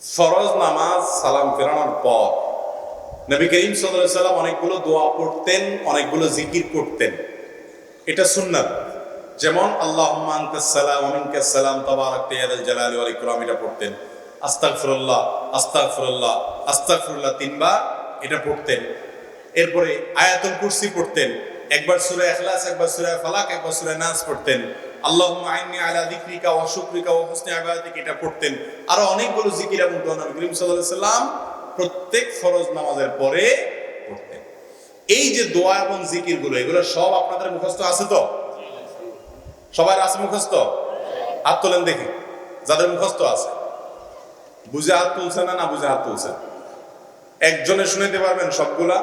[SPEAKER 1] ফরজ নামাজ সালাম ফেরানোর পর নবী করিম সাল্লাল্লাহু আলাইহি ওয়াসাল্লাম অনেকগুলো দোয়া পড়তেন, অনেকগুলো জিকির করতেন। এটা সুন্নাত। যেমন আল্লাহুম্মা আনতাস সালাম ওয়া মিনকাস সালাম তাবারাকতা ইয়া যাল জালালি ওয়াল ইকরাম, এটা পড়তেন। আস্তাগফিরুল্লাহ আস্তাগফিরুল্লাহ আস্তাগফিরুল্লাহ 3 বার, এটা পড়তেন। এরপরে আয়াতুল কুরসি পড়তেন, একবার সূরা ইখলাস, একবার সূরা ফালাক, একবার সূরা নাস পড়তেন। আল্লাহুম্মা আইন্নী আলা যিকরিকা ওয়া শুকরিকা ওয়া হুসনি ইবাদাতিকা, এটা পড়তেন। আরো অনেকগুলো জিকির এবং দোয়া নবী করিম সাল্লাল্লাহু আলাইহি ওয়াসাল্লাম প্রত্যেক ফরজ নামাজের পরে পড়তেন। এই যে দোয়া এবং জিকিরগুলো, এগুলো সব আপনাদের মুখস্থ আছে তো? সবার আছে মুখস্থ? হাত তোলেন দেখি যাদের মুখস্থ আছে। বুঝে হাত তুলছেন না বুঝে হাত তুলছেন? একজনে শুনাইতে পারবেন সবগুলা?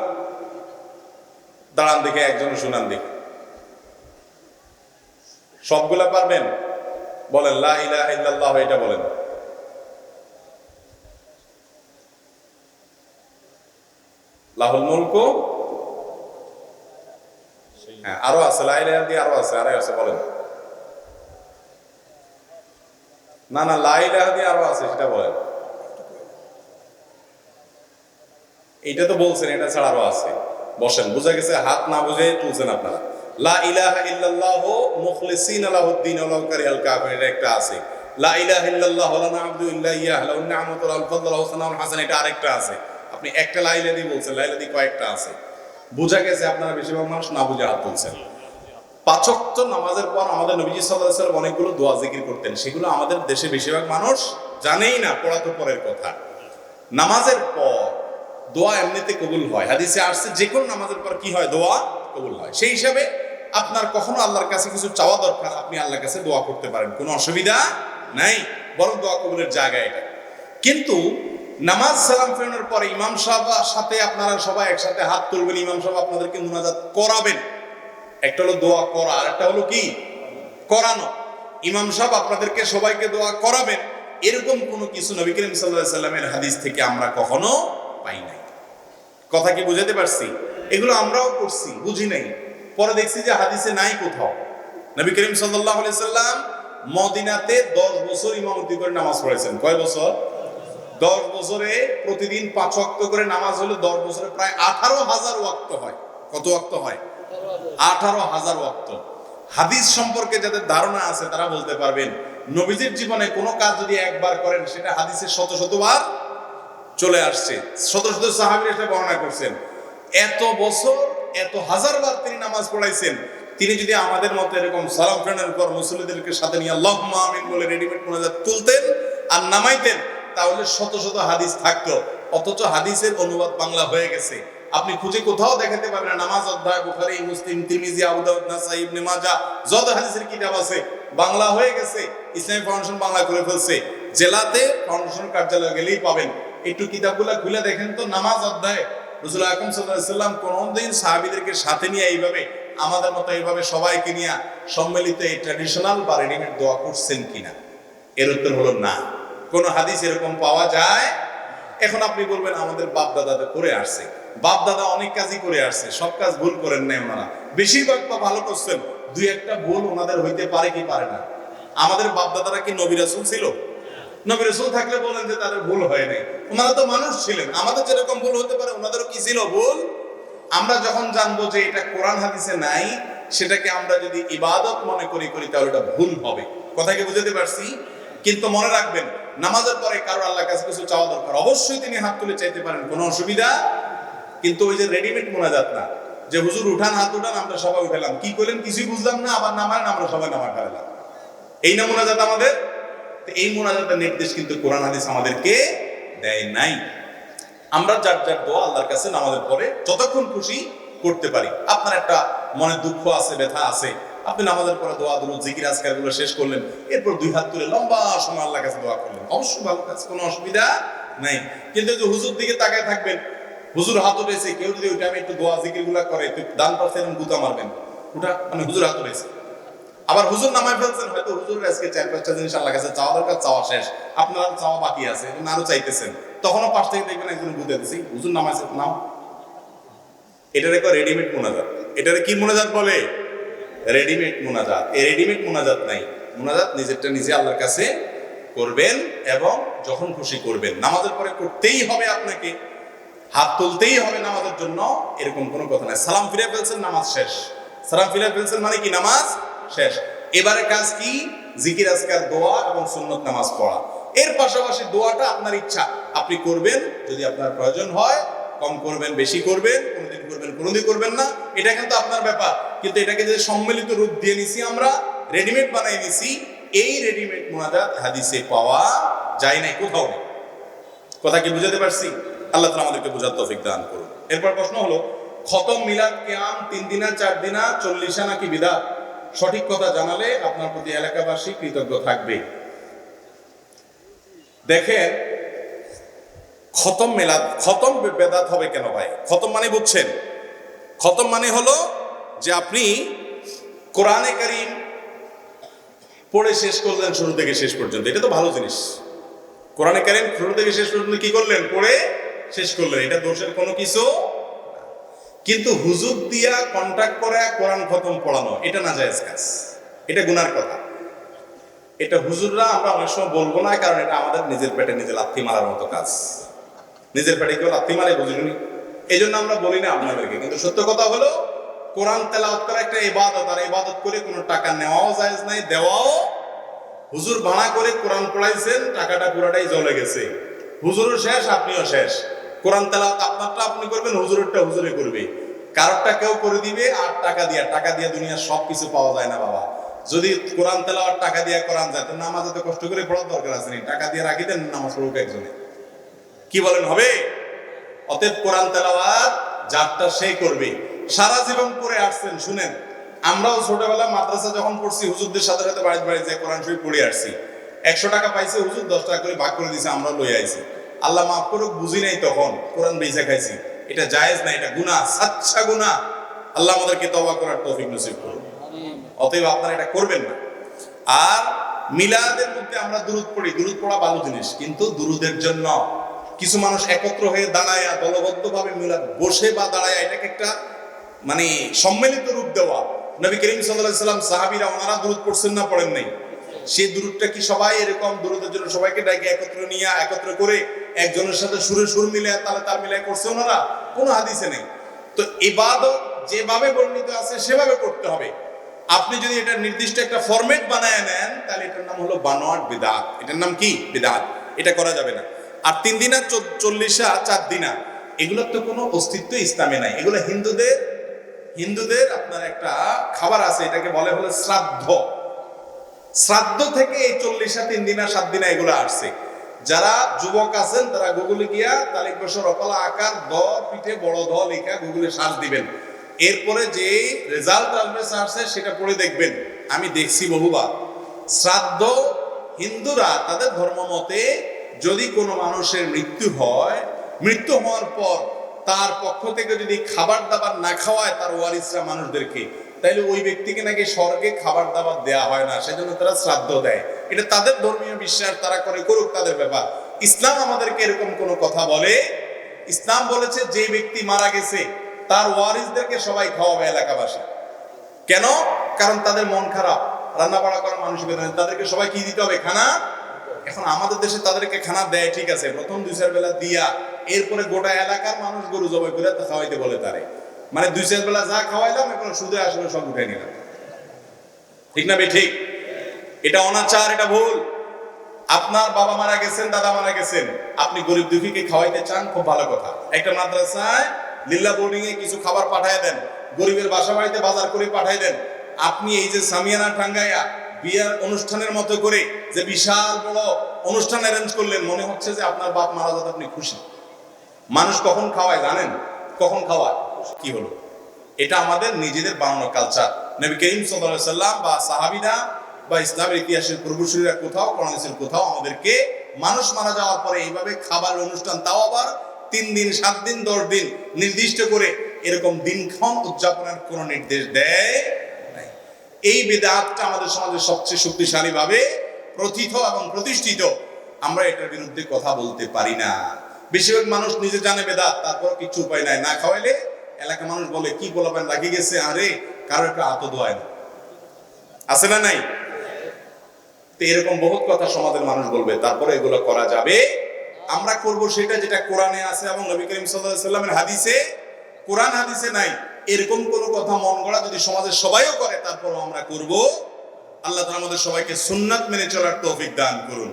[SPEAKER 1] দাঁড়ান দেখে, একজনে শুনান দেখি। সবগুলা পারবেন? বলেন লা ইলাহা ইল্লাল্লাহ, এটা বলেন। লাহুল মুলকু, হ্যাঁ আরো আছে, লা ইলাহা দিয়ে আরো আছে, আরো আছে, বলেন। না না, লা ইলাহা দিয়ে আরো আছে, সেটা বলেন। এইটা তো বলছেন, এটা ছাড়া আরো আছে। বসেন, বুঝা গেছে, হাত না বুঝে তুলছেন আপনারা। লা ইলাহা ইল্লাল্লাহু মুখলিসিনা লাহুদ্দিন ওয়ালাউ কারিহাল কাফিরুন, এটা একটা আছে। লা ইলাহা ইল্লাল্লাহু লা না'বুদু ইল্লা ইয়্যাহু লাহুন নি'মাতু ওয়াল ফাদলু ওয়াল সানাউল হাসান, এটা আরেকটা আছে। আপনি একটা লা ইলাহা দিয়ে বলছেন, লা ইলাহা দিয়ে কয়েকটা আছে। বুঝা গেছে, আপনারা বেশিরভাগ মানুষ না বুঝে হাত তুলছেন। পাঁচ ওয়াক্ত নামাজের পর আমাদের নবীজি সাল্লাল্লাহু আলাইহি ওয়াসাল্লাম অনেকগুলো দোয়া জিকির করতেন, সেগুলো আমাদের দেশে বেশিরভাগ মানুষ জানেই না, পড়া তো পরের কথা। নামাজের পর দোয়া এমনিতে কবুল হয়, হাদিসে আসছে যে কোনো নামাজের পর কি হয়, দোয়া কবুল হয়। সেই হিসাবে আপনার কখনো আল্লাহর কাছে কিছু চাওয়া দরকার, আপনি আল্লাহর কাছে দোয়া করতে পারেন, কোনো অসুবিধা নাই, বরং দোয়া কবুলের জায়গা এটা। কিন্তু নামাজ সালাম ফেরানোর পরে ইমাম সাহেব সাথে আপনারা সবাই একসাথে হাত তুলবেন, ইমাম সাহেব আপনাদেরকে মুনাজাত করাবেন। একটা হলো দোয়া করা, আর একটা হলো কি করানো। ইমাম সাহেব আপনাদেরকে সবাইকে দোয়া করাবেন, এরকম কোনো কিছু নবী করিম সাল্লাল্লাহু আলাইহি সাল্লামের হাদিস থেকে আমরা কখনো পাই নাই। কথা কি বুঝাতে পারছি? এগুলো আমরাও করছি, বুঝি নাই, পরে দেখছি যে হাদিসে নাই কোথাও। নবী করিম সাল্লাল্লাহু আলাইহি সাল্লাম মদিনাতে 10 বছর ইমামতি করে নামাজ পড়েছেন। কয় বছর? 10 বছরে প্রতিদিন 5 ওয়াক্ত করে নামাজ হলে 10 বছরে প্রায় 18,000 ওয়াক্ত হয়। কত ওয়াক্ত হয়? 18,000 ওয়াক্ত। হাদিস সম্পর্কে যাদের ধারণা আছে তারা বলতে পারবেন, নবীজির জীবনে কোনো কাজ যদি একবার করেন সেটা হাদিসে শত শতবার চলে আসছে, শত শত সাহাবীরা এটা বর্ণনা করছেন। এত বছর, এত হাজারবার তিনি নামাজ পড়াইছেন। তিনি যদি আমাদের মতো এরকম সালাম ফেরানোর পর মুসল্লিদেরকে সাথে নিয়ে আল্লাহুম্মা আমিন বলে রেডিমেড মুনাজাত তুলতেন আর নামাইতেন, তাহলে শত শত হাদিস থাকতো। অথচ হাদিসের অনুবাদ বাংলা হয়ে গেছে। আপনি খুঁজে কোথাও দেখাতে পারবেন না। নামাজ অধ্যায় বুখারী, মুসলিম, তিরমিজি, আবু দাউদ, নাসাই, ইবনে মাজাহ, যত হাদিসের কিতাব আছে বাংলা হয়ে গেছে। ইসলামিক ফাউন্ডেশন বাংলা করে ফেলছে। জেলাতে ফাউন্ডেশন কার্যালয়ে গেলেই পাবেন। একটু কিতাবগুলা খুলে দেখেন তো, নামাজ অধ্যায় রাসূল আকরাম সাল্লাল্লাহু আলাইহি সাল্লাম কোনদিন সাহাবীদেরকে সাথে নিয়ে এইভাবে, আমাদের মতো এইভাবে সবাইকে নিয়ে সম্মিলিত এই ট্র্যাডিশনাল বা রেডিমেড দোয়া করছেন কিনা? এর উত্তর হলো না, কোন হাদিস এরকম পাওয়া যায়। এখন আপনি বলবেন আমাদের বাপ দাদাদের করে আসছে, বাপ দাদা অনেক কাজই করে আসছে, সব কাজ ভুল করেন নাই ওনারা, বেশিরভাগ তো ভালো করছেন। দুই একটা ভুল ওনাদের হইতে পারে কি পারে না? আমাদের বাপ দাদারা কি নবী রাসূল ছিল? নবী রাসূল থাকলে বলেন যে তাদের ভুল হয় নাই, ওনারা তো মানুষ ছিলেন। আমাদের যেরকম ভুল হতে পারে ওনাদেরও কি ছিল ভুল। আমরা যখন জানবো যে এটা কোরআন হাদিসে নাই, সেটাকে আমরা যদি ইবাদত মনে করি তাহলে এটা ভুল হবে। কথা কি বুঝাতে পারছি? কিন্তু মনে রাখবেন, নামাজের পরে কারো আল্লাহর কাছে কিছু চাওয়া দরকার, অবশ্যই তিনি হাত তুলে চাইতে পারেন, কোনো অসুবিধা। কিন্তু ওই যে রেডিমেড মোনাজাত না, যে হুজুর উঠান হাত উঠান আমরা সবাই উঠালাম, কি করলেন কিছুই বুঝলাম না, আবার নামালেন আমরা সবাই নামা ফেলাম, এই না মোনাজাত আমাদের? এই মোনাজাতের নির্দেশ কিন্তু কোরআন হাদিস আমাদেরকে দেয় নাই। আমরা যার যার দোয়া আল্লাহর কাছে নামাজের পরে যতক্ষণ খুশি করতে পারি। আপনার একটা মনে দুঃখ আছে, ব্যথা আছে, আপনি নামাজের পরে দোয়া দুরূদ জিকির আজকার গুলো শেষ করলেন, এরপর দুই হাত তুলে লম্বা সময় আল্লাহর কাছে দোয়া করলেন, অবশ্যই ভালো কাজ, কোনো অসুবিধা নাই। কিন্তু যে হুজুর দিকে তাকায় থাকবেন, হুজুর হাত উঠেছে, কেউ যদি ওই টাইমে একটু দোয়া জিকির গুলা করে, ডান পাশে গুতা মারবেন, ওটা মানে হুজুর হাত উঠেছে। আবার হুজুর নামায় ফেলছেন, হয়তো হুজুরের আজকে 4-5টা জিনিস আল্লাহর কাছে চাওয়া দরকার, চাওয়া শেষ, আপনার চাওয়া বাকি আছে, আরো চাইতেছেন, তখনও পাশ থেকে দেখবেন একজন বুঝে দিচ্ছি হুজুর নামাইছে নাও। এটারে কয় রেডিমেড মোনাজাত। এটারে কি মোনাজাত বলে? রেডিমেড মোনাজাত। এই রেডিমেড মোনাজাত নাই। মোনাজাত নিজেরটা নিজে আল্লাহর কাছে করবেন এবং যখন খুশি করবেন। নামাজের পরে করতেই হবে, আপনাকে হাত তুলতেই হবে নামাজের জন্য, এরকম কোনো কথা নাই। সালাম ফিরে ফেলছেন, নামাজ শেষ। সালাম ফিরে ফেলছেন মানে কি? নামাজ শেষ। এবারে কাজ কি? জিকির আজকার, দোয়া এবং সুন্নত নামাজ পড়া। এর পাশাপাশি দোয়াটা আপনার ইচ্ছা, আপনি করবেন যদি আপনার প্রয়োজন হয়, কম করবেন, বেশি করবেন, কোনোদিন করবেন, কোনোদিন করবেন না, এটা কিন্তু আপনার ব্যাপার। কিন্তু এটাকে যে সম্মিলিত রূপ দিয়ে নিছি, আমরা রেডিমেড বানাই নিছি, এই রেডিমেড মুনাজাত হাদিসে পাওয়া যায় নাই, কোথাও নেই। কথা কি বুঝাতে পারছি? আল্লাহ তাআলা আমাদেরকে বোঝার তৌফিক দান করুন। এরপর প্রশ্ন হলো, খতম মিলাদ কিয়াম 3 দিনা 4 দিনা 40 নাকি বিদআত? সঠিক কথা জানালে আপনার প্রতি এলাকাবাসী কৃতজ্ঞ থাকবে। দেখেন, খতম মিলাদ, খতম বেদাত হবে কেন ভাই? খতম মানে বুঝছেন? খতম মানে হলো যে আপনি কোরআনে কারীম পড়ে শেষ করলেন শুরু থেকে শেষ পর্যন্ত, এটা তো ভালো জিনিস। কোরআনে কারীম শুরু থেকে শেষ পর্যন্ত কি করলেন? পড়ে শেষ করলেন, এটা দোষের কোনো কিছু। কিন্তু হুজুর দিয়া কন্ট্রাক্ট করে কোরআন খতম পড়ানো, এটা নাজায়েজ কাজ, এটা গুনার কথা। এটা হুজুররা আমরা অনেক সময় বলবো না, কারণ এটা আমাদের নিজের পেটে নিজে লাথি মারার মতো কাজ। নিজের পেটে কেউ লাথি মারে বুঝুনি, এই জন্য আমরা বলি না আপনাদেরকে। কিন্তু সত্য কথা হলো, কোরআন তেলাওয়াত করা একটা ইবাদত, আর ইবাদত করে কোনো টাকা নেওয়াও জায়েজ নাই, দেওয়াও। হুজুর ভাড়া করে কোরআন পড়াইছেন, টাকাটা পুরাটাই জ্বলে গেছে, হুজুরও শেষ, আপনিও শেষ। কোরআন তেলাওয়াত আপনারটা আপনি করবেন, হুজুরেরটা হুজুরে করবে, কারোরটা কেউ করে দিবে। আর টাকা দিয়ে দুনিয়ার সবকিছু পাওয়া যায় না বাবা। যদি কোরআন তেলাওয়াত টাকা দিয়ে কোরআন যায়, তো নামাজ এত কষ্ট করে পড়ার দরকার আছে নি? টাকা দিয়ে রাখি দেন, নামাজ পড়ুক একজনে, কি বলেন হবে? অতএব কোরআন তেলাওয়াত যারটা সেই করবে। সারা জীবন পড়ে আসছেন, শুনেন, আমরাও ছোটবেলা মাদ্রাসা যখন পড়ছি, হুজুরদের সাথে সাথে বাড়িতে বাড়িতে যে কোরআন শরীফ পড়ে আসছি। 100 টাকা পাইছে হুজুর, 10 টাকা করে ভাগ করে দিয়েছে, আমরা লই আইছি। আল্লাহ মাফ করুক, বুঝি নাই তখন, কোরআন বেঁচে খাইছি। এটা জায়েজ না, এটা গুনাহ, সাচ্চা গুনাহ। আল্লাহ আমাদেরকে তওবা করার তৌফিক নসিব করুন। অতএব আপনারা এটা করবেন না। আর মিলাদের মধ্যে আমরা দুরূদ পড়ি, দুরূদ পড়া ভালো জিনিস, কিন্তু দুরূদের জন্য কিছু মানুষ একত্র হয়ে দাঁড়ায়, দলবদ্ধভাবে মিলাদ বসে বা দাঁড়ায়, এটাকে একটা মানে সম্মিলিত রূপ দেওয়া। নবী করিম সাল্লাল্লাহু আলাইহি ওয়াসাল্লাম, সাহাবীরা ওনারা দুরূদ পড়ছেন না পড়েন নাই? সেই দুরূদটা কি সবাই এরকম দুরূদের জন্য সবাইকে ডাকে একত্র করে একজনের সাথে সুরে সুর মিলিয়ে তালে মিলিয়ে করছে ওনারা? কোনো হাদিসে নেই। তো ইবাদত যেভাবে বর্ণিত আছে সেভাবে করতে হবে। আপনি যদি এটা নির্দিষ্ট একটা ফরম্যাট বানায় নেন, তাহলে এটার নাম হলো বানোয়াট বিদআত। এটার নাম কি? বিদআত। এটা করা যাবে না। আর 3 দিনা 40 4 দিনা, এগুলোর তো কোনো অস্তিত্ব ইসলামে নাই। এগুলো হিন্দুদের আপনার একটা খাবার আছে, এটাকে বলে হলো শ্রাদ্ধ। শ্রাদ্ধ থেকে এই 40 3 দিনা 7 দিনা এগুলো আসছে। যারা যুবক আছেন তারা গুগলে গিয়া তালিক বছর অকলা আকার দ পিঠে বড় দ লেখা গুগলে সার্চ দিবেন। এরপরে যে রেজাল্ট আসবে সার্চে সেটা পড়ে দেখবেন। আমি দেখছি বহুবার, শ্রাদ্ধ হিন্দুরা তাদের ধর্ম মতে যদি কোনো মানুষের মৃত্যু হয়, মৃত্যু হওয়ার পর তার পক্ষ থেকে যদি খাবার দাবার না খাওয়ায় তার ওয়ারিসরা মানুষদেরকে, তাইলে ওই ব্যক্তিকে নাকি স্বর্গে খাবার দাবার দেয়া হয় না, সেজন্য তারা শ্রাদ্ধ দেয়। এটা তাদের ধর্মীয় বিশ্বাস, তারা করে, করুক, তাদের ব্যাপার। ইসলাম আমাদেরকে এরকম কোনো কথা বলে? ইসলাম বলেছে যে ব্যক্তি মারা গেছে তার ওয়ারিসদেরকে সবাই খাওয়াবে এলাকাবাসী। কেন? কারণ তাদের মন খারাপ, রান্না বাড়া করার মানসিকতা নেই, তাদেরকে সবাই কি দিতে হবে? খানা। এখন আমাদের দেশে তাদেরকে খানা দেয়, ঠিক আছে, প্রথম 2-4 বেলা দিয়া, এরপরে গোটা এলাকার মানুষ গরু জবাই করে খাওয়াইতে বলে তারে। মানে 2-4 বেলা যা খাওয়াইলাম, এখন সুদে আসলে সব উঠে নিলাম। ঠিক না? ঠিক। এটা অনাচার, এটা ভুল। আপনার বাবা মারা গেছেন, দাদা মারা গেছেন, আপনি গরিব দুঃখীকে খাওয়াইতে চান, খুব ভালো কথা। একটা মাদ্রাসায় লিল্লা বোর্ডিং এ কিছু খাবার পাঠায় দেন, গরিবের বাসা বাড়িতে বাজার করে পাঠায় দেন। আপনি এই যে সামিয়ানা টাঙ্গাইয়া বিয়ার অনুষ্ঠানের মতো করে যে বিশাল বড় অনুষ্ঠান অ্যারেঞ্জ করলেন, মনে হচ্ছে যে আপনার বাপ মারা যাতে আপনি খুশি। মানুষ কখন খাওয়ায় জানেন? কখন খাওয়ায়? কি হলো? এটা আমাদের নিজেদের বানানো কালচার। নবী করিম সাল্লাল্লাহু আলাইহি সাল্লাম বা সাহাবীরা বা ইসলামের ইতিহাসের পূর্বসূরীরা কোথাও, কোরআনের কোথাও আমাদেরকে মানুষ মারা যাওয়ার পরে এইভাবে খাবার অনুষ্ঠান, তাও আবার 3 দিন 7 দিন 10 দিন নির্দিষ্ট করে এরকম দিনক্ষণ উদযাপনের কোন নির্দেশ দেয় নাই। এই বিদআতটা আমাদের সমাজের সবচেয়ে শক্তিশালী ভাবে প্রথিত এবং প্রতিষ্ঠিত। আমরা এটার বিরুদ্ধে কথা বলতে পারি না। বেশিরভাগ মানুষ নিজে জানে বেদাত, তারপর কিছু উপায় নাই, না খাওয়াইলে এলাকা মানুষ বলে কি বলবেন রাখি গেছে, আরে কারো একটা হাতও দোয়ায় না, আছে না নাই? তো এরকম বহুত কথা সমাজের মানুষ বলবে, তারপরে এগুলো করা যাবে। আমরা করব সেটা যেটা কোরআনে আছে এবং নবী করিম সাল্লাল্লাহু আলাইহি সাল্লামের হাদিসে, কোরআন হাদিসে নাই। এরকম কোন কথা মন গড়া যদি সমাজের সবাইও করে, তারপরও আমরা করব। আল্লাহ তাআলা আমাদের সবাইকে সুন্নাত মেনে চলার তৌফিক দান করুন।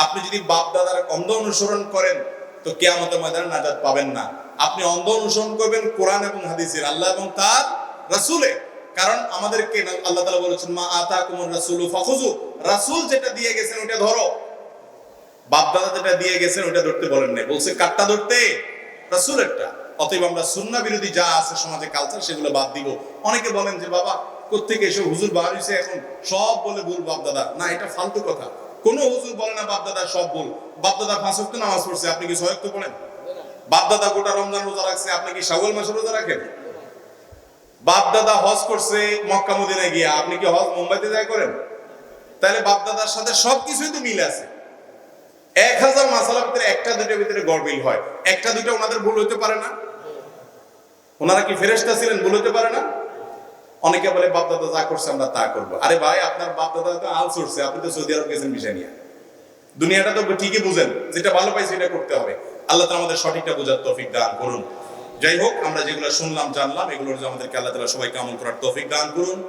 [SPEAKER 1] আপনি যদি বাপ দাদার অন্ধ অনুসরণ করেন, তো কিয়ামতের ময়দানে নাজাত পাবেন না। আপনি অন্ধ অনুসরণ করবেন কোরআন এবং হাদিসের, আল্লাহ এবং তার রাসূলের। কারণ আমাদেরকে আল্লাহ তাআলা বলেছেন, মা আতাকুমুর রাসূলু ফাখুযু, রাসূল যেটা দিয়ে গেছেন ওটা ধরো। বাপ দাদা যেটা দিয়ে গেছেন ওটা ধরতে বলেন নাই, বলছে কাটটা ধরতে, রাসূলেরটা। অতএব আমরা সুন্নাহ বিরোধী যা আছে সমাজে কালচার, সেগুলো বাদ দিব। অনেকে বলেন যে বাবা কোত্থেকে এসব হুজুর বার হইছে, এখন সব বলে ভুল বাপ দাদা। না, এটা ফালতু কথা। কোন হুজুর বলে না বাপ দাদা সব ভুল। বাপ দাদা 5 ওয়াক্ত নামাজ পড়ছে, আপনি কি 6 ওয়াক্ত পড়েন? বাপ দাদা গোটা রমজান রোজা রাখছে, আপনি কি শাওয়াল মাসে রোজা রাখেন? বাপ দাদা হজ করছে মক্কা মদিনায় গিয়া, আপনি কি হজ মুম্বাইতে যায় করেন? তাহলে বাপ দাদার সাথে সবকিছুই তো মিল আছে। 1000 মাসালার ভিতরে একটা দুইটার ভিতরে গড়বিল হয়, একটা দুইটা ওনাদের ভুল হইতে পারে না? ওনারা কি ফেরেশতা ছিলেন? ভুল হইতে পারে না? অনেকে বলে বাপ দাদা যা করছে আমরা তা করবো। আরে ভাই, আপনার বাপ দাদা তো আল ছুটছে, আপনি তো সৌদি আরব গেছেন বিষয় নিয়ে। দুনিয়াটা তো ঠিকই বুঝেন, যেটা ভালো পাই সেটা করতে হবে। আল্লাহ তাআলা আমাদের সঠিকটা বোঝার তৌফিক দান করুন। যাই হোক, আমরা যেগুলো শুনলাম জানলাম, এগুলোর যে আমাদেরকে আল্লাহ তাআলা সবাইকে আমল করার তৌফিক দান করুন।